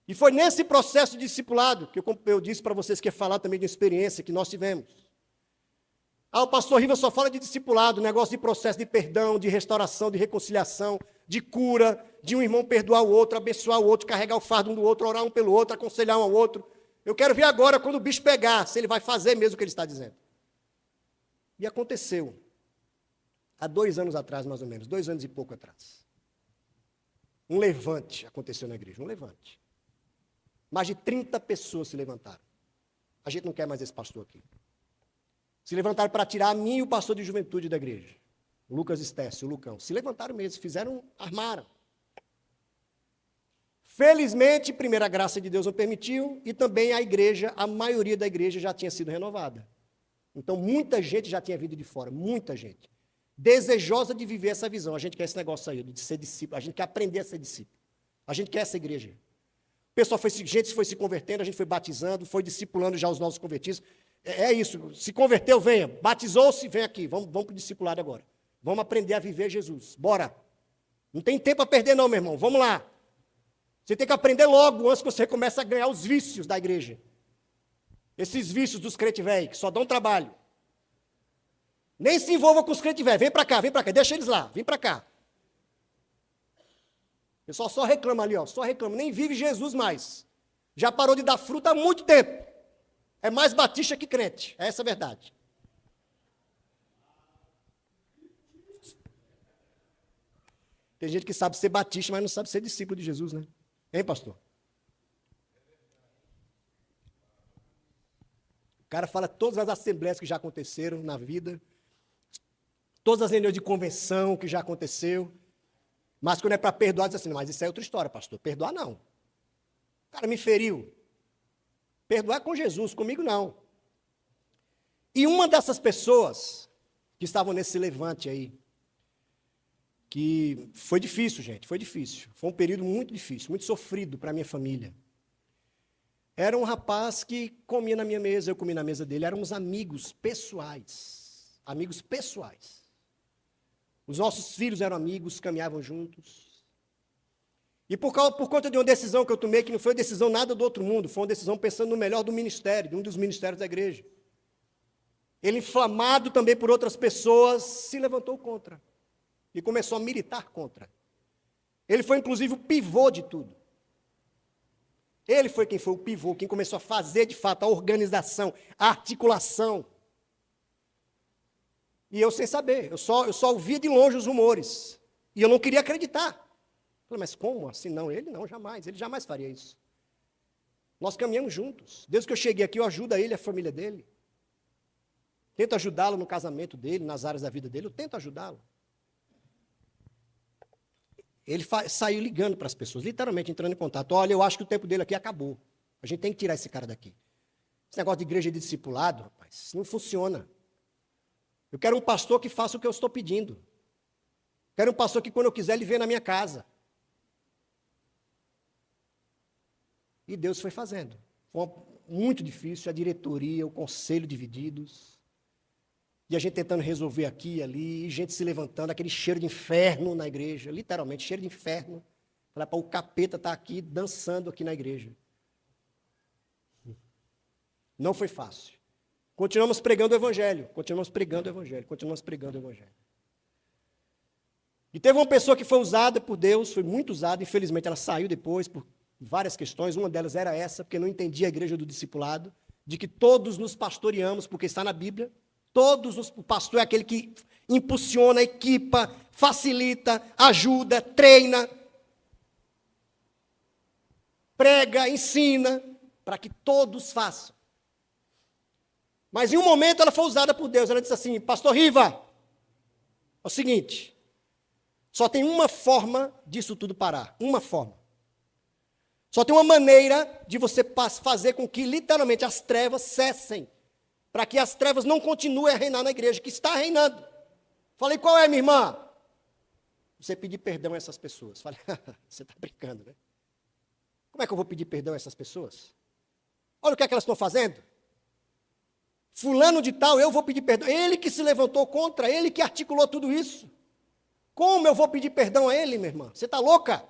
[SPEAKER 1] E foi nesse processo de discipulado que eu disse para vocês que ia falar também de uma experiência que nós tivemos. O pastor Riva só fala de discipulado, negócio de processo de perdão, de restauração, de reconciliação, de cura, de um irmão perdoar o outro, abençoar o outro, carregar o fardo um do outro, orar um pelo outro, aconselhar um ao outro. Eu quero ver agora, quando o bicho pegar, se ele vai fazer mesmo o que ele está dizendo. E aconteceu. Há 2 anos atrás, mais ou menos, 2 anos e pouco atrás. Um levante aconteceu na igreja, um levante. Mais de 30 pessoas se levantaram. A gente não quer mais esse pastor aqui. Se levantaram para tirar a mim e o pastor de juventude da igreja. O Lucas Estécio, o Lucão. Se levantaram mesmo, armaram. Felizmente, primeiro a graça de Deus não permitiu, e também a maioria da igreja já tinha sido renovada. Então, muita gente já tinha vindo de fora, muita gente. Desejosa de viver essa visão. A gente quer esse negócio aí, de ser discípulo. A gente quer aprender a ser discípulo. A gente quer essa igreja. O pessoal gente foi se convertendo, a gente foi batizando, foi discipulando já os nossos convertidos. É isso. Se converteu, venha. Batizou-se, vem aqui. Vamos para o discipulado agora. Vamos aprender a viver Jesus. Bora. Não tem tempo a perder não, meu irmão. Vamos lá. Você tem que aprender logo, antes que você comece a ganhar os vícios da igreja. Esses vícios dos crentes velhos, que só dão trabalho. Nem se envolva com os crentes velhos. Vem para cá, deixa eles lá, vem para cá. O pessoal só reclama ali, ó, só reclama, nem vive Jesus mais. Já parou de dar fruta há muito tempo. É mais batista que crente, é essa a verdade. Tem gente que sabe ser batista, mas não sabe ser discípulo de Jesus, né? Hein, pastor? O cara fala todas as assembleias que já aconteceram na vida, todas as reuniões de convenção que já aconteceu, mas quando é para perdoar, diz assim, mas isso é outra história, pastor. Perdoar não. O cara me feriu. Perdoar com Jesus, comigo não. E uma dessas pessoas que estavam nesse levante aí, que foi difícil, gente, foi difícil. Foi um período muito difícil, muito sofrido para a minha família. Era um rapaz que comia na minha mesa, eu comia na mesa dele. Éramos amigos pessoais. Amigos pessoais. Os nossos filhos eram amigos, caminhavam juntos. E por conta de uma decisão que eu tomei, que não foi decisão nada do outro mundo, foi uma decisão pensando no melhor do ministério, de um dos ministérios da igreja. Ele, inflamado também por outras pessoas, se levantou contra. e começou a militar contra. Ele foi, inclusive, o pivô de tudo. Ele foi quem foi o pivô, quem começou a fazer, de fato, a organização, a articulação. E eu sem saber, eu só ouvia de longe os rumores. E eu não queria acreditar. Falei, mas como assim? Não, ele jamais faria isso. Nós caminhamos juntos. Desde que eu cheguei aqui, eu ajudo ele e a família dele. Tento ajudá-lo no casamento dele, nas áreas da vida dele, eu tento ajudá-lo. Ele saiu ligando para as pessoas, literalmente entrando em contato. Olha, eu acho que o tempo dele aqui acabou. A gente tem que tirar esse cara daqui. Esse negócio de igreja de discipulado, rapaz, isso não funciona. Eu quero um pastor que faça o que eu estou pedindo. Quero um pastor que, quando eu quiser, ele venha na minha casa. E Deus foi fazendo. Foi muito difícil, a diretoria, o conselho divididos. E a gente tentando resolver aqui e ali, e gente se levantando, aquele cheiro de inferno na igreja, literalmente, cheiro de inferno. Falar para o capeta estar aqui, dançando aqui na igreja. Não foi fácil. Continuamos pregando o Evangelho. E teve uma pessoa que foi usada por Deus, foi muito usada, infelizmente ela saiu depois por várias questões, uma delas era essa, porque não entendia a igreja do discipulado, de que todos nos pastoreamos, porque está na Bíblia, o pastor é aquele que impulsiona, equipa, facilita, ajuda, treina, prega, ensina, para que todos façam. Mas em um momento ela foi usada por Deus, ela disse assim, pastor Riva, é o seguinte, só tem uma forma disso tudo parar, uma forma. Só tem uma maneira de você fazer com que, literalmente, as trevas cessem, para que as trevas não continuem a reinar na igreja, que está reinando. Falei, qual é, minha irmã? Você pedir perdão a essas pessoas. Falei, você está brincando, né? Como é que eu vou pedir perdão a essas pessoas? Olha o que é que elas estão fazendo. Fulano de tal, eu vou pedir perdão. Ele que se levantou contra, ele que articulou tudo isso. Como eu vou pedir perdão a ele, minha irmã? Você está louca?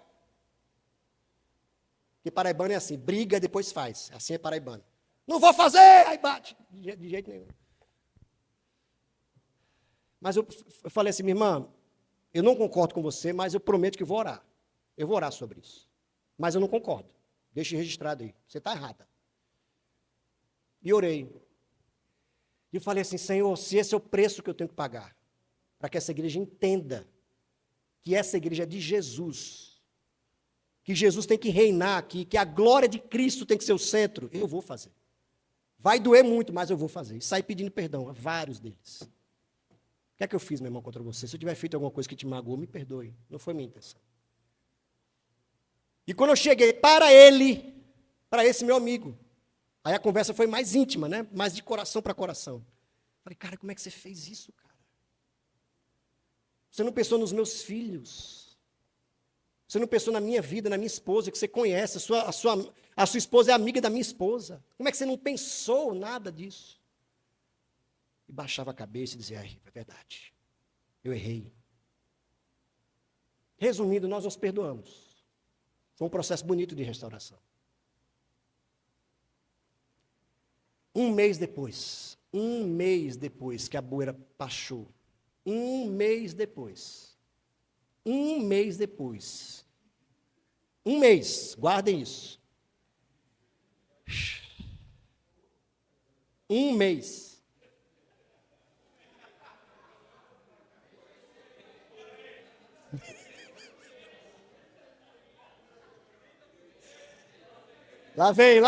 [SPEAKER 1] Porque paraibano é assim, briga, depois faz. Assim é paraibano. Não vou fazer, aí bate. De jeito nenhum. Mas eu falei assim, minha irmã, eu não concordo com você, mas eu prometo que vou orar. Eu vou orar sobre isso. Mas eu não concordo. Deixe registrado aí. Você está errada. E orei. E eu falei assim, Senhor, se esse é o preço que eu tenho que pagar, para que essa igreja entenda que essa igreja é de Jesus, que Jesus tem que reinar aqui, que a glória de Cristo tem que ser o centro, eu vou fazer. Vai doer muito, mas eu vou fazer. E saí pedindo perdão a vários deles. O que é que eu fiz, meu irmão, contra você? Se eu tiver feito alguma coisa que te magoou, me perdoe. Não foi minha intenção. E quando eu cheguei para ele, para esse meu amigo, aí a conversa foi mais íntima, né? Mais de coração para coração. Falei, cara, como é que você fez isso, cara? Você não pensou nos meus filhos? Você não pensou na minha vida, na minha esposa, que você conhece, a sua esposa é amiga da minha esposa. Como é que você não pensou nada disso? E baixava a cabeça e dizia, é verdade, eu errei. Resumindo, nós nos perdoamos. Foi um processo bonito de restauração. Um mês depois que a poeira baixou, um mês depois, guardem isso. Um mês. Lá vem.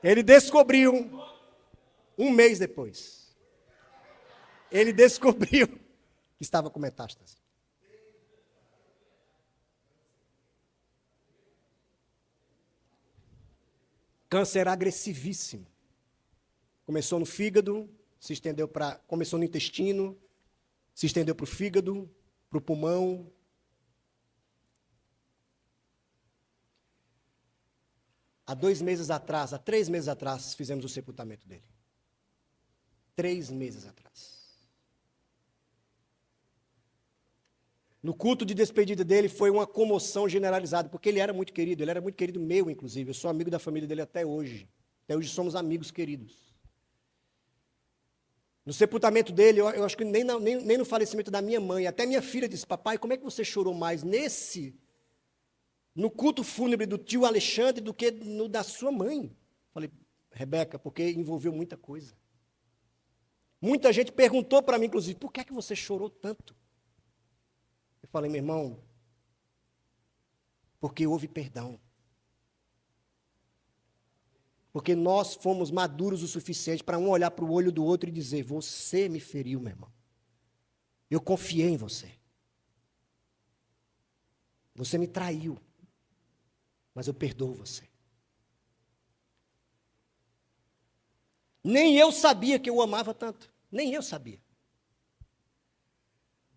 [SPEAKER 1] Ele descobriu, um mês depois, ele descobriu que estava com metástase. Câncer agressivíssimo. Começou no fígado, começou no intestino, se estendeu para o fígado, para o pulmão. Há 3 meses atrás, fizemos o sepultamento dele. 3 meses atrás. No culto de despedida dele foi uma comoção generalizada, porque ele era muito querido meu, inclusive. Eu sou amigo da família dele até hoje. Até hoje somos amigos queridos. No sepultamento dele, eu acho que nem no falecimento da minha mãe, até minha filha disse, papai, como é que você chorou mais no culto fúnebre do tio Alexandre do que no da sua mãe? Falei, Rebeca, porque envolveu muita coisa. Muita gente perguntou para mim, inclusive, por que é que você chorou tanto? Eu falei, meu irmão, porque houve perdão. Porque nós fomos maduros o suficiente para um olhar para o olho do outro e dizer, você me feriu, meu irmão. Eu confiei em você. Você me traiu. Mas eu perdoo você. Nem eu sabia que eu o amava tanto. Nem eu sabia.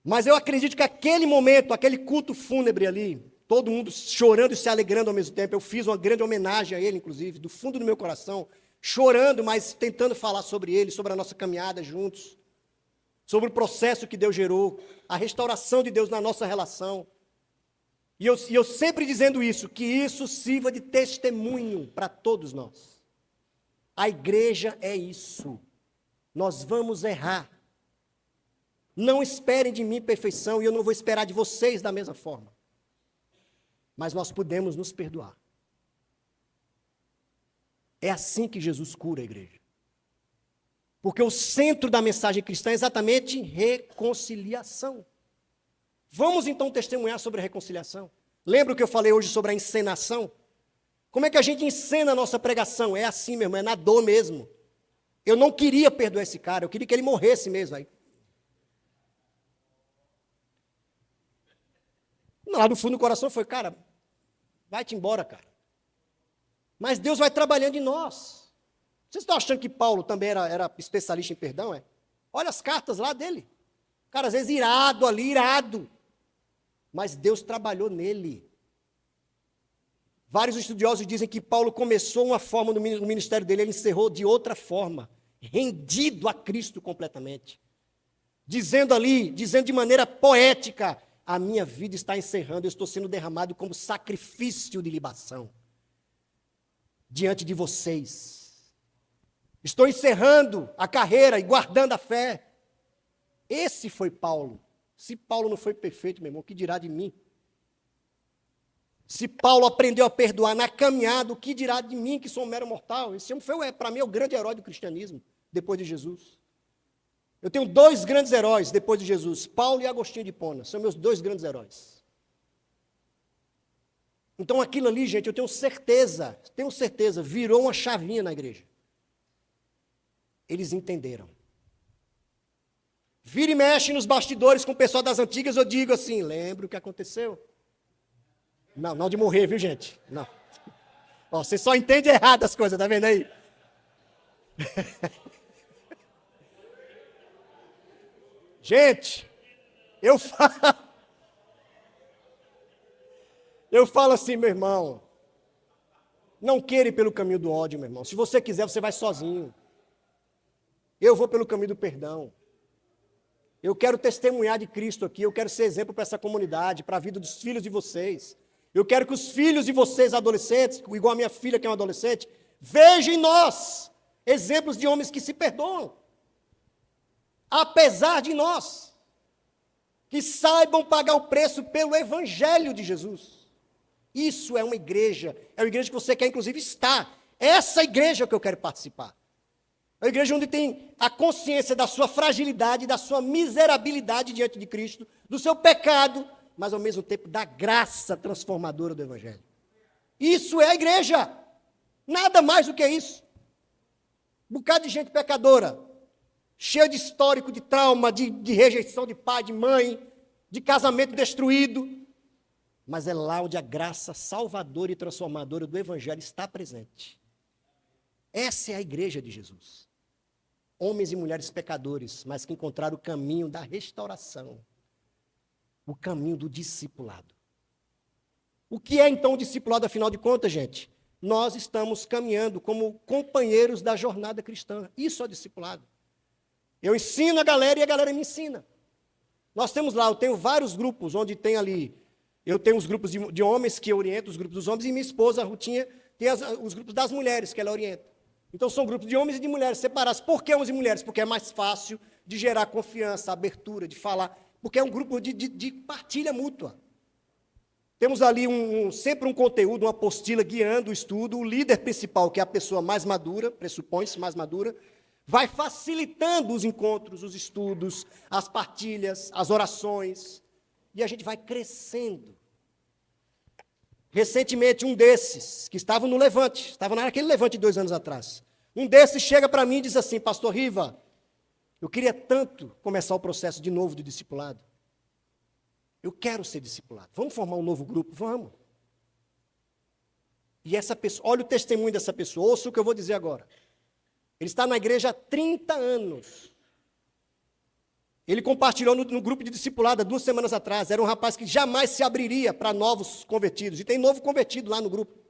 [SPEAKER 1] Mas eu acredito que aquele momento, aquele culto fúnebre ali, todo mundo chorando e se alegrando ao mesmo tempo. Eu fiz uma grande homenagem a ele, inclusive, do fundo do meu coração, chorando, mas tentando falar sobre ele, sobre a nossa caminhada juntos, sobre o processo que Deus gerou, a restauração de Deus na nossa relação. E eu sempre dizendo isso, que isso sirva de testemunho para todos nós. A igreja é isso. Nós vamos errar. Não esperem de mim perfeição e eu não vou esperar de vocês da mesma forma. Mas nós podemos nos perdoar. É assim que Jesus cura a igreja. Porque o centro da mensagem cristã é exatamente reconciliação. Vamos então testemunhar sobre a reconciliação. Lembra o que eu falei hoje sobre a encenação? Como é que a gente encena a nossa pregação? É assim, meu irmão, é na dor mesmo. Eu não queria perdoar esse cara, eu queria que ele morresse mesmo. Aí. Lá do fundo do coração foi, cara, vai-te embora, cara. Mas Deus vai trabalhando em nós. Vocês estão achando que Paulo também era especialista em perdão? Olha as cartas lá dele. O cara, às vezes, irado ali, irado. Mas Deus trabalhou nele. Vários estudiosos dizem que Paulo começou uma forma no ministério dele, ele encerrou de outra forma, rendido a Cristo completamente. Dizendo de maneira poética, a minha vida está encerrando, eu estou sendo derramado como sacrifício de libação diante de vocês. Estou encerrando a carreira e guardando a fé. Esse foi Paulo. Se Paulo não foi perfeito, meu irmão, o que dirá de mim? Se Paulo aprendeu a perdoar na caminhada, o que dirá de mim, que sou um mero mortal? Esse homem foi, para mim, o grande herói do cristianismo, depois de Jesus. Eu tenho dois grandes heróis depois de Jesus, Paulo e Agostinho de Hipona, são meus dois grandes heróis. Então aquilo ali, gente, eu tenho certeza, virou uma chavinha na igreja. Eles entenderam. Vira e mexe nos bastidores com o pessoal das antigas, eu digo assim, lembra o que aconteceu? Não de morrer, viu, gente? Não. Ó, você só entende errado as coisas, tá vendo aí? Gente, eu falo assim, meu irmão, não queira ir pelo caminho do ódio, meu irmão. Se você quiser, você vai sozinho. Eu vou pelo caminho do perdão. Eu quero testemunhar de Cristo aqui, eu quero ser exemplo para essa comunidade, para a vida dos filhos de vocês. Eu quero que os filhos de vocês, adolescentes, igual a minha filha que é uma adolescente, vejam em nós exemplos de homens que se perdoam. Apesar de nós, que saibam pagar o preço pelo Evangelho de Jesus. Isso é uma igreja que você quer inclusive estar. Essa igreja que eu quero participar. É uma igreja onde tem a consciência da sua fragilidade, da sua miserabilidade diante de Cristo, do seu pecado, mas ao mesmo tempo da graça transformadora do Evangelho. Isso é a igreja. Nada mais do que isso. Um bocado de gente pecadora, cheio de histórico, de trauma, de rejeição de pai, de mãe, de casamento destruído. Mas é lá onde a graça salvadora e transformadora do Evangelho está presente. Essa é a igreja de Jesus. Homens e mulheres pecadores, mas que encontraram o caminho da restauração. O caminho do discipulado. O que é então o discipulado, afinal de contas, gente? Nós estamos caminhando como companheiros da jornada cristã. Isso é o discipulado. Eu ensino a galera e a galera me ensina. Nós temos lá, eu tenho vários grupos onde tem ali, eu tenho os grupos de homens que eu oriento, os grupos dos homens, e minha esposa, a Rutinha, tem os grupos das mulheres que ela orienta. Então são grupos de homens e de mulheres separados. Por que homens e mulheres? Porque é mais fácil de gerar confiança, abertura, de falar, porque é um grupo de partilha mútua. Temos ali sempre um conteúdo, uma apostila guiando o estudo, o líder principal, que é a pessoa mais madura, pressupõe-se mais madura, vai facilitando os encontros, os estudos, as partilhas, as orações, e a gente vai crescendo. Recentemente, um desses, que estava no Levante, estava naquele Levante de 2 anos atrás, um desses chega para mim e diz assim: Pastor Riva, eu queria tanto começar o processo de novo de discipulado. Eu quero ser discipulado. Vamos formar um novo grupo? Vamos. E essa pessoa, olha o testemunho dessa pessoa, ouça o que eu vou dizer agora. Ele está na igreja há 30 anos. Ele compartilhou no grupo de discipulado há 2 semanas atrás. Era um rapaz que jamais se abriria para novos convertidos. E tem novo convertido lá no grupo.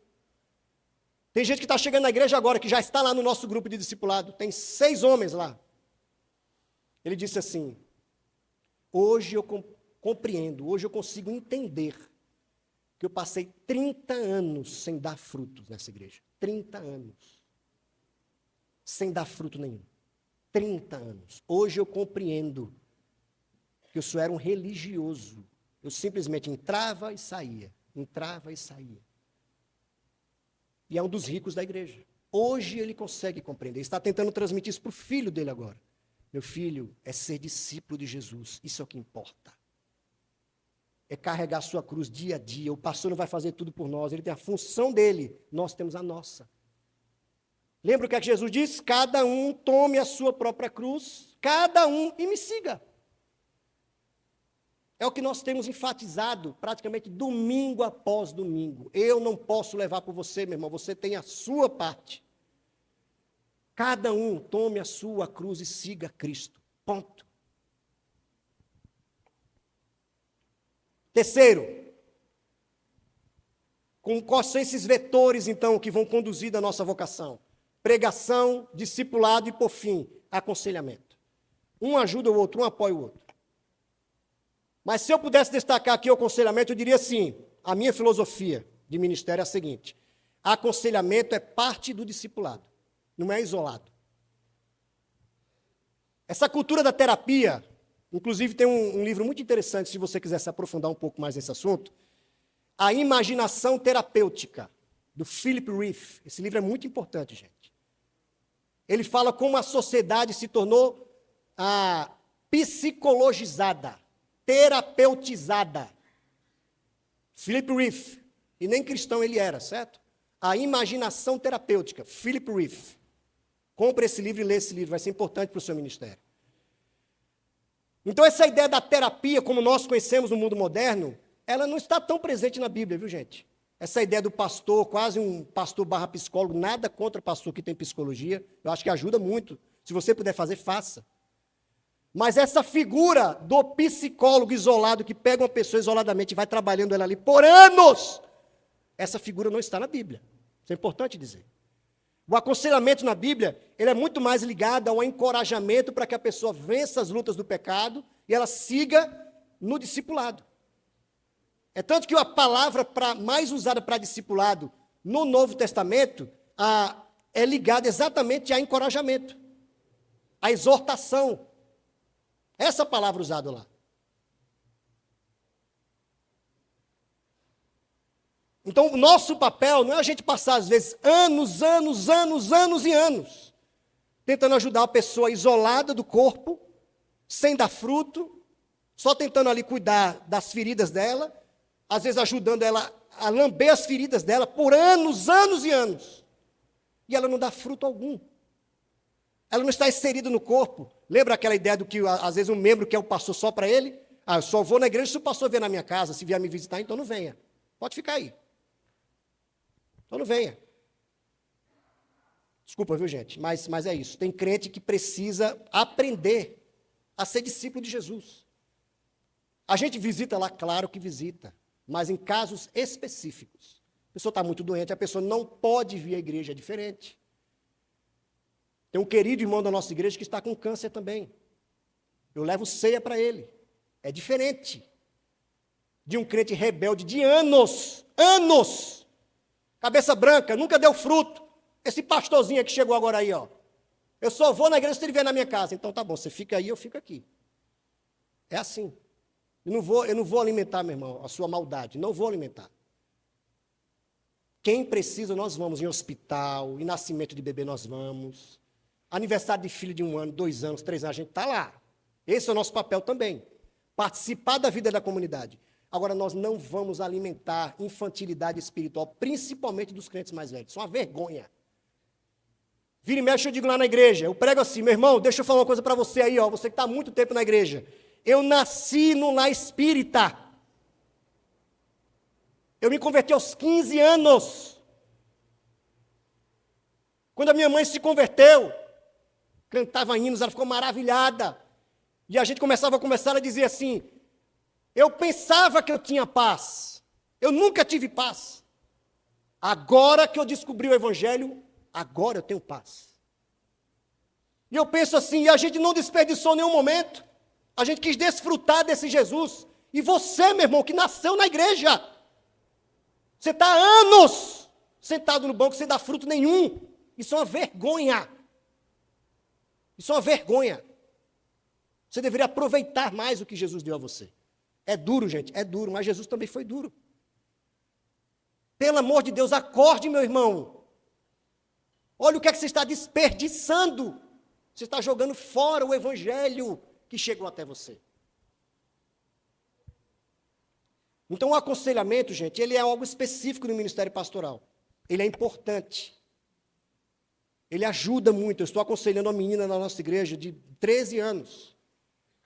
[SPEAKER 1] Tem gente que está chegando na igreja agora, que já está lá no nosso grupo de discipulado. Tem 6 homens lá. Ele disse assim: hoje eu compreendo, hoje eu consigo entender que eu passei 30 anos sem dar frutos nessa igreja. 30 anos. Sem dar fruto nenhum. 30 anos. Hoje eu compreendo que eu só era um religioso. Eu simplesmente entrava e saía. Entrava e saía. E é um dos ricos da igreja. Hoje ele consegue compreender. Está tentando transmitir isso para o filho dele agora. Meu filho, é ser discípulo de Jesus. Isso é o que importa. É carregar a sua cruz dia a dia. O pastor não vai fazer tudo por nós. Ele tem a função dele. Nós temos a nossa. Lembra o que é que Jesus diz? Cada um tome a sua própria cruz. Cada um e me siga. É o que nós temos enfatizado praticamente domingo após domingo. Eu não posso levar por você, meu irmão. Você tem a sua parte. Cada um tome a sua cruz e siga Cristo. Ponto. Terceiro, quais são esses vetores, então, que vão conduzir da nossa vocação? Pregação, discipulado e, por fim, aconselhamento. Um ajuda o outro, um apoia o outro. Mas se eu pudesse destacar aqui o aconselhamento, eu diria assim: a minha filosofia de ministério é a seguinte: aconselhamento é parte do discipulado, não é isolado. Essa cultura da terapia, inclusive tem um livro muito interessante, se você quiser se aprofundar um pouco mais nesse assunto, A Imaginação Terapêutica, do Philip Rieff. Esse livro é muito importante, gente. Ele fala como a sociedade se tornou psicologizada, terapeutizada. Philip Rieff, e nem cristão ele era, certo? A Imaginação Terapêutica, Philip Rieff. Compre esse livro e lê esse livro, vai ser importante para o seu ministério. Então, essa ideia da terapia, como nós conhecemos no mundo moderno, ela não está tão presente na Bíblia, viu, gente? Essa ideia do pastor, quase um pastor / psicólogo, nada contra pastor que tem psicologia, eu acho que ajuda muito. Se você puder fazer, faça. Mas essa figura do psicólogo isolado, que pega uma pessoa isoladamente e vai trabalhando ela ali por anos, essa figura não está na Bíblia. Isso é importante dizer. O aconselhamento na Bíblia, ele é muito mais ligado ao encorajamento para que a pessoa vença as lutas do pecado e ela siga no discipulado. É tanto que a palavra mais usada para discipulado no Novo Testamento é ligada exatamente a encorajamento, a exortação. Essa palavra usada lá. Então, o nosso papel não é a gente passar, às vezes, anos e anos, tentando ajudar a pessoa isolada do corpo, sem dar fruto, só tentando ali cuidar das feridas dela, às vezes ajudando ela a lamber as feridas dela por anos e anos. E ela não dá fruto algum. Ela não está inserida no corpo. Lembra aquela ideia do que, às vezes, um membro quer o pastor só para ele? Eu só vou na igreja se o pastor vier na minha casa, se vier me visitar, então não venha. Pode ficar aí. Então não venha. Desculpa, viu, gente? Mas é isso. Tem crente que precisa aprender a ser discípulo de Jesus. A gente visita lá, claro que visita, mas em casos específicos. A pessoa está muito doente, a pessoa não pode vir à igreja, é diferente. Tem um querido irmão da nossa igreja que está com câncer também. Eu levo ceia para ele. É diferente de um crente rebelde de anos, cabeça branca, nunca deu fruto, Esse pastorzinho que chegou agora aí, ó. Eu só vou na igreja se ele vier na minha casa. Então tá bom, você fica aí, eu fico aqui. É assim. Eu não vou alimentar, meu irmão, a sua maldade. Não vou alimentar. Quem precisa, nós vamos em hospital, em nascimento de bebê, nós vamos. Aniversário de filho de 1 ano, 2 anos, 3 anos, a gente está lá. Esse é o nosso papel também. Participar da vida da comunidade. Agora, nós não vamos alimentar infantilidade espiritual, principalmente dos crentes mais velhos. Isso é uma vergonha. Vira e mexe, eu digo lá na igreja, eu prego assim, meu irmão, deixa eu falar uma coisa para você aí, ó, você que está há muito tempo na igreja. Eu nasci no lar espírita. Eu me converti aos 15 anos. Quando a minha mãe se converteu, cantava hinos, ela ficou maravilhada. E a gente começava a conversar, ela dizia assim, eu pensava que eu tinha paz. Eu nunca tive paz. Agora que eu descobri o Evangelho, agora eu tenho paz. E eu penso assim, e a gente não desperdiçou nenhum momento. A gente quis desfrutar desse Jesus. E você, meu irmão, que nasceu na igreja, você está há anos sentado no banco sem dar fruto nenhum. Isso é uma vergonha. Isso é uma vergonha. Você deveria aproveitar mais o que Jesus deu a você. É duro, gente, é duro, mas Jesus também foi duro. Pelo amor de Deus, acorde, meu irmão. Olha o que é que você está desperdiçando. Você está jogando fora o evangelho que chegou até você. Então, o aconselhamento, gente, ele é algo específico no ministério pastoral. Ele é importante. Ele ajuda muito. Eu estou aconselhando uma menina na nossa igreja de 13 anos.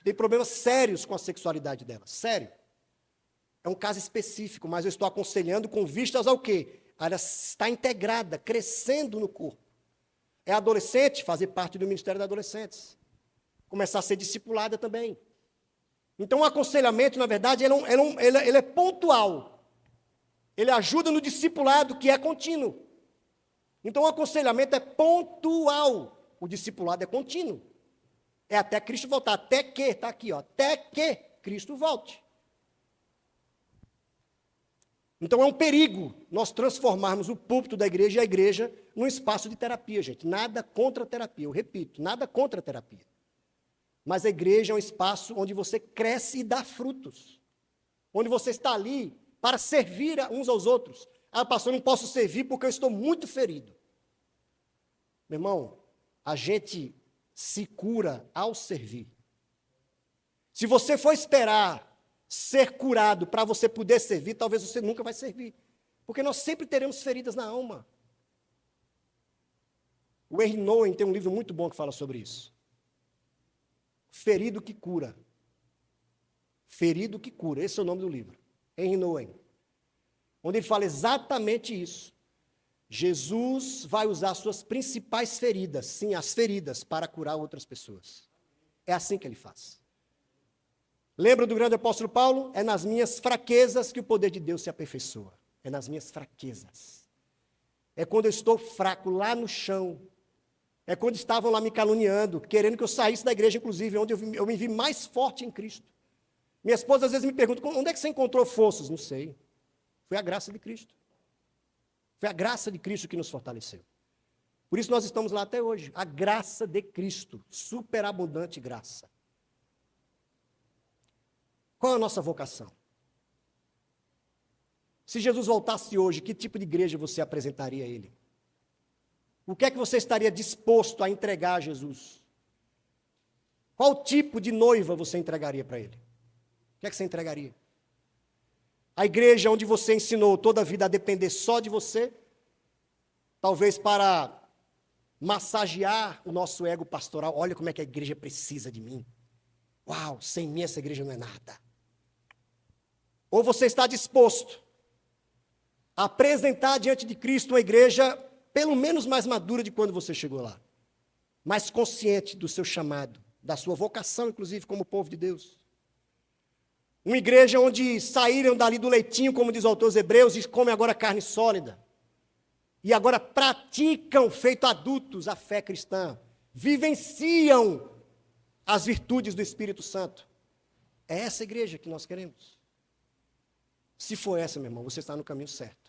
[SPEAKER 1] Tem problemas sérios com a sexualidade dela. Sério. É um caso específico, mas eu estou aconselhando com vistas ao quê? Ela está integrada, crescendo no corpo. É adolescente, fazer parte do ministério de adolescentes. Começar a ser discipulada também. Então, o aconselhamento, na verdade, ele é pontual. Ele ajuda no discipulado, que é contínuo. Então, o aconselhamento é pontual. O discipulado é contínuo. É até Cristo voltar. Até que, está aqui, ó, até que Cristo volte. Então, é um perigo nós transformarmos o púlpito da igreja e a igreja num espaço de terapia, gente. Nada contra a terapia, eu repito, nada contra a terapia. Mas a igreja é um espaço onde você cresce e dá frutos. Onde você está ali para servir uns aos outros. Ah, pastor, eu não posso servir porque eu estou muito ferido. Meu irmão, a gente se cura ao servir. Se você for esperar ser curado para você poder servir, talvez você nunca vai servir. Porque nós sempre teremos feridas na alma. O Henry Nouwen tem um livro muito bom que fala sobre isso. Ferido que cura. Ferido que cura. Esse é o nome do livro. Henry Nouwen. Onde ele fala exatamente isso. Jesus vai usar suas principais feridas, sim, as feridas, para curar outras pessoas. É assim que ele faz. Lembra do grande apóstolo Paulo? É nas minhas fraquezas que o poder de Deus se aperfeiçoa. É nas minhas fraquezas. É quando eu estou fraco lá no chão. É quando estavam lá me caluniando, querendo que eu saísse da igreja, inclusive, onde eu me vi mais forte em Cristo. Minha esposa às vezes me pergunta, onde é que você encontrou forças? Não sei. Foi a graça de Cristo. Foi a graça de Cristo que nos fortaleceu. Por isso nós estamos lá até hoje. A graça de Cristo, superabundante graça. Qual é a nossa vocação? Se Jesus voltasse hoje, que tipo de igreja você apresentaria a Ele? O que é que você estaria disposto a entregar a Jesus? Qual tipo de noiva você entregaria para Ele? O que é que você entregaria? A igreja onde você ensinou toda a vida a depender só de você, talvez para massagear o nosso ego pastoral. Olha como é que a igreja precisa de mim. Uau, sem mim essa igreja não é nada. Ou você está disposto a apresentar diante de Cristo uma igreja pelo menos mais madura de quando você chegou lá, mais consciente do seu chamado, da sua vocação, inclusive, como povo de Deus. Uma igreja onde saíram dali do leitinho, como diz o autor dos Hebreus, e comem agora carne sólida. E agora praticam, feito adultos, a fé cristã. Vivenciam as virtudes do Espírito Santo. É essa igreja que nós queremos. Se for essa, meu irmão, você está no caminho certo.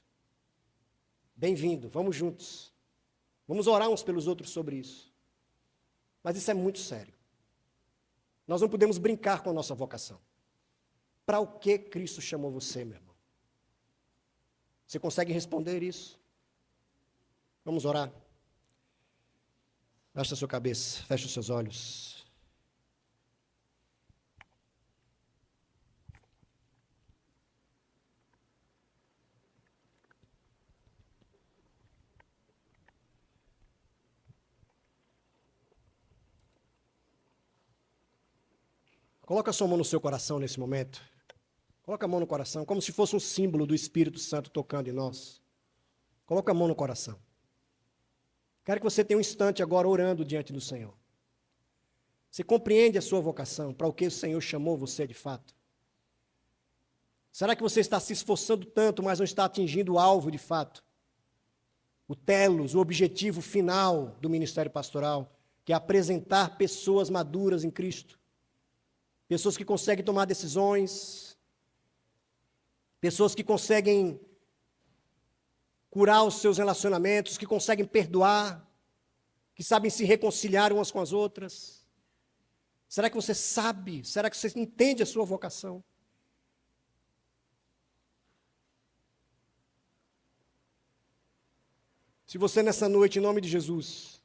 [SPEAKER 1] Bem-vindo, vamos juntos. Vamos orar uns pelos outros sobre isso. Mas isso é muito sério. Nós não podemos brincar com a nossa vocação. Para o que Cristo chamou você, meu irmão? Você consegue responder isso? Vamos orar. Baixa a sua cabeça, fecha os seus olhos. Coloca a sua mão no seu coração nesse momento. Coloca a mão no coração, como se fosse um símbolo do Espírito Santo tocando em nós. Coloca a mão no coração. Quero que você tenha um instante agora orando diante do Senhor. Você compreende a sua vocação, para o que o Senhor chamou você de fato? Será que você está se esforçando tanto, mas não está atingindo o alvo de fato? O telos, o objetivo final do ministério pastoral, que é apresentar pessoas maduras em Cristo. Pessoas que conseguem tomar decisões, pessoas que conseguem curar os seus relacionamentos, que conseguem perdoar, que sabem se reconciliar umas com as outras. Será que você sabe? Será que você entende a sua vocação? Se você nessa noite, em nome de Jesus,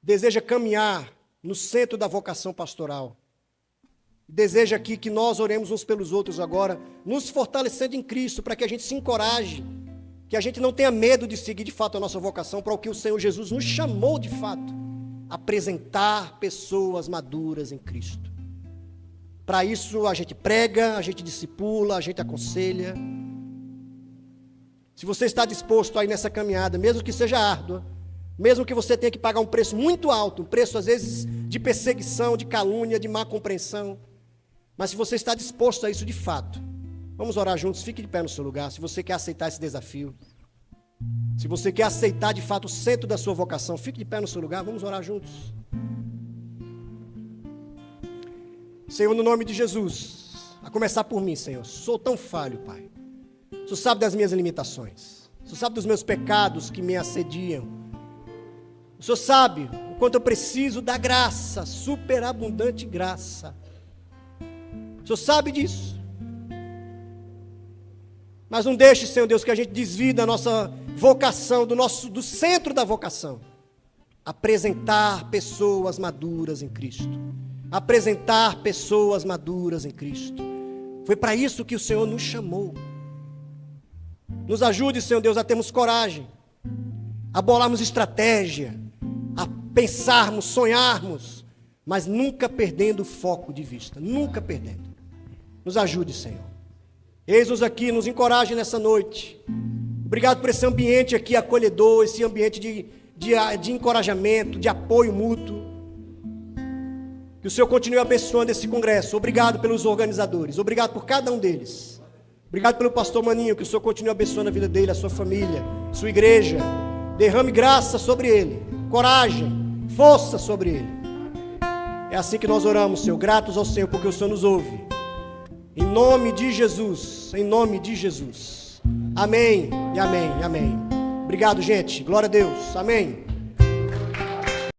[SPEAKER 1] deseja caminhar no centro da vocação pastoral, deseja aqui que nós oremos uns pelos outros agora, nos fortalecendo em Cristo, para que a gente se encoraje, que a gente não tenha medo de seguir de fato a nossa vocação, para o que o Senhor Jesus nos chamou de fato, apresentar pessoas maduras em Cristo. Para isso a gente prega, a gente discipula, a gente aconselha. Se você está disposto a ir nessa caminhada, mesmo que seja árdua, mesmo que você tenha que pagar um preço muito alto, um preço às vezes de perseguição, de calúnia, de má compreensão, mas se você está disposto a isso de fato, vamos orar juntos, fique de pé no seu lugar, se você quer aceitar esse desafio, se você quer aceitar de fato o centro da sua vocação, fique de pé no seu lugar, vamos orar juntos. Senhor, no nome de Jesus, a começar por mim, Senhor, sou tão falho, Pai, o Senhor sabe das minhas limitações, o Senhor sabe dos meus pecados que me assediam, o Senhor sabe o quanto eu preciso da graça, superabundante graça. O Senhor sabe disso. Mas não deixe, Senhor Deus, que a gente desvie da nossa vocação, do centro da vocação. Apresentar pessoas maduras em Cristo. Apresentar pessoas maduras em Cristo. Foi para isso que o Senhor nos chamou. Nos ajude, Senhor Deus, a termos coragem, a bolarmos estratégia, a pensarmos, sonharmos, mas nunca perdendo o foco de vista, nunca perdendo. Nos ajude, Senhor. Eis-nos aqui, nos encoraje nessa noite. Obrigado por esse ambiente aqui acolhedor, esse ambiente de encorajamento, de apoio mútuo. Que o Senhor continue abençoando esse congresso. Obrigado pelos organizadores, obrigado por cada um deles. Obrigado pelo pastor Maninho, que o Senhor continue abençoando a vida dele, a sua família, sua igreja. Derrame graça sobre ele, coragem, força sobre ele. É assim que nós oramos, Senhor, gratos ao Senhor, porque o Senhor nos ouve. Em nome de Jesus, em nome de Jesus. Amém e amém, amém. Obrigado, gente. Glória a Deus. Amém.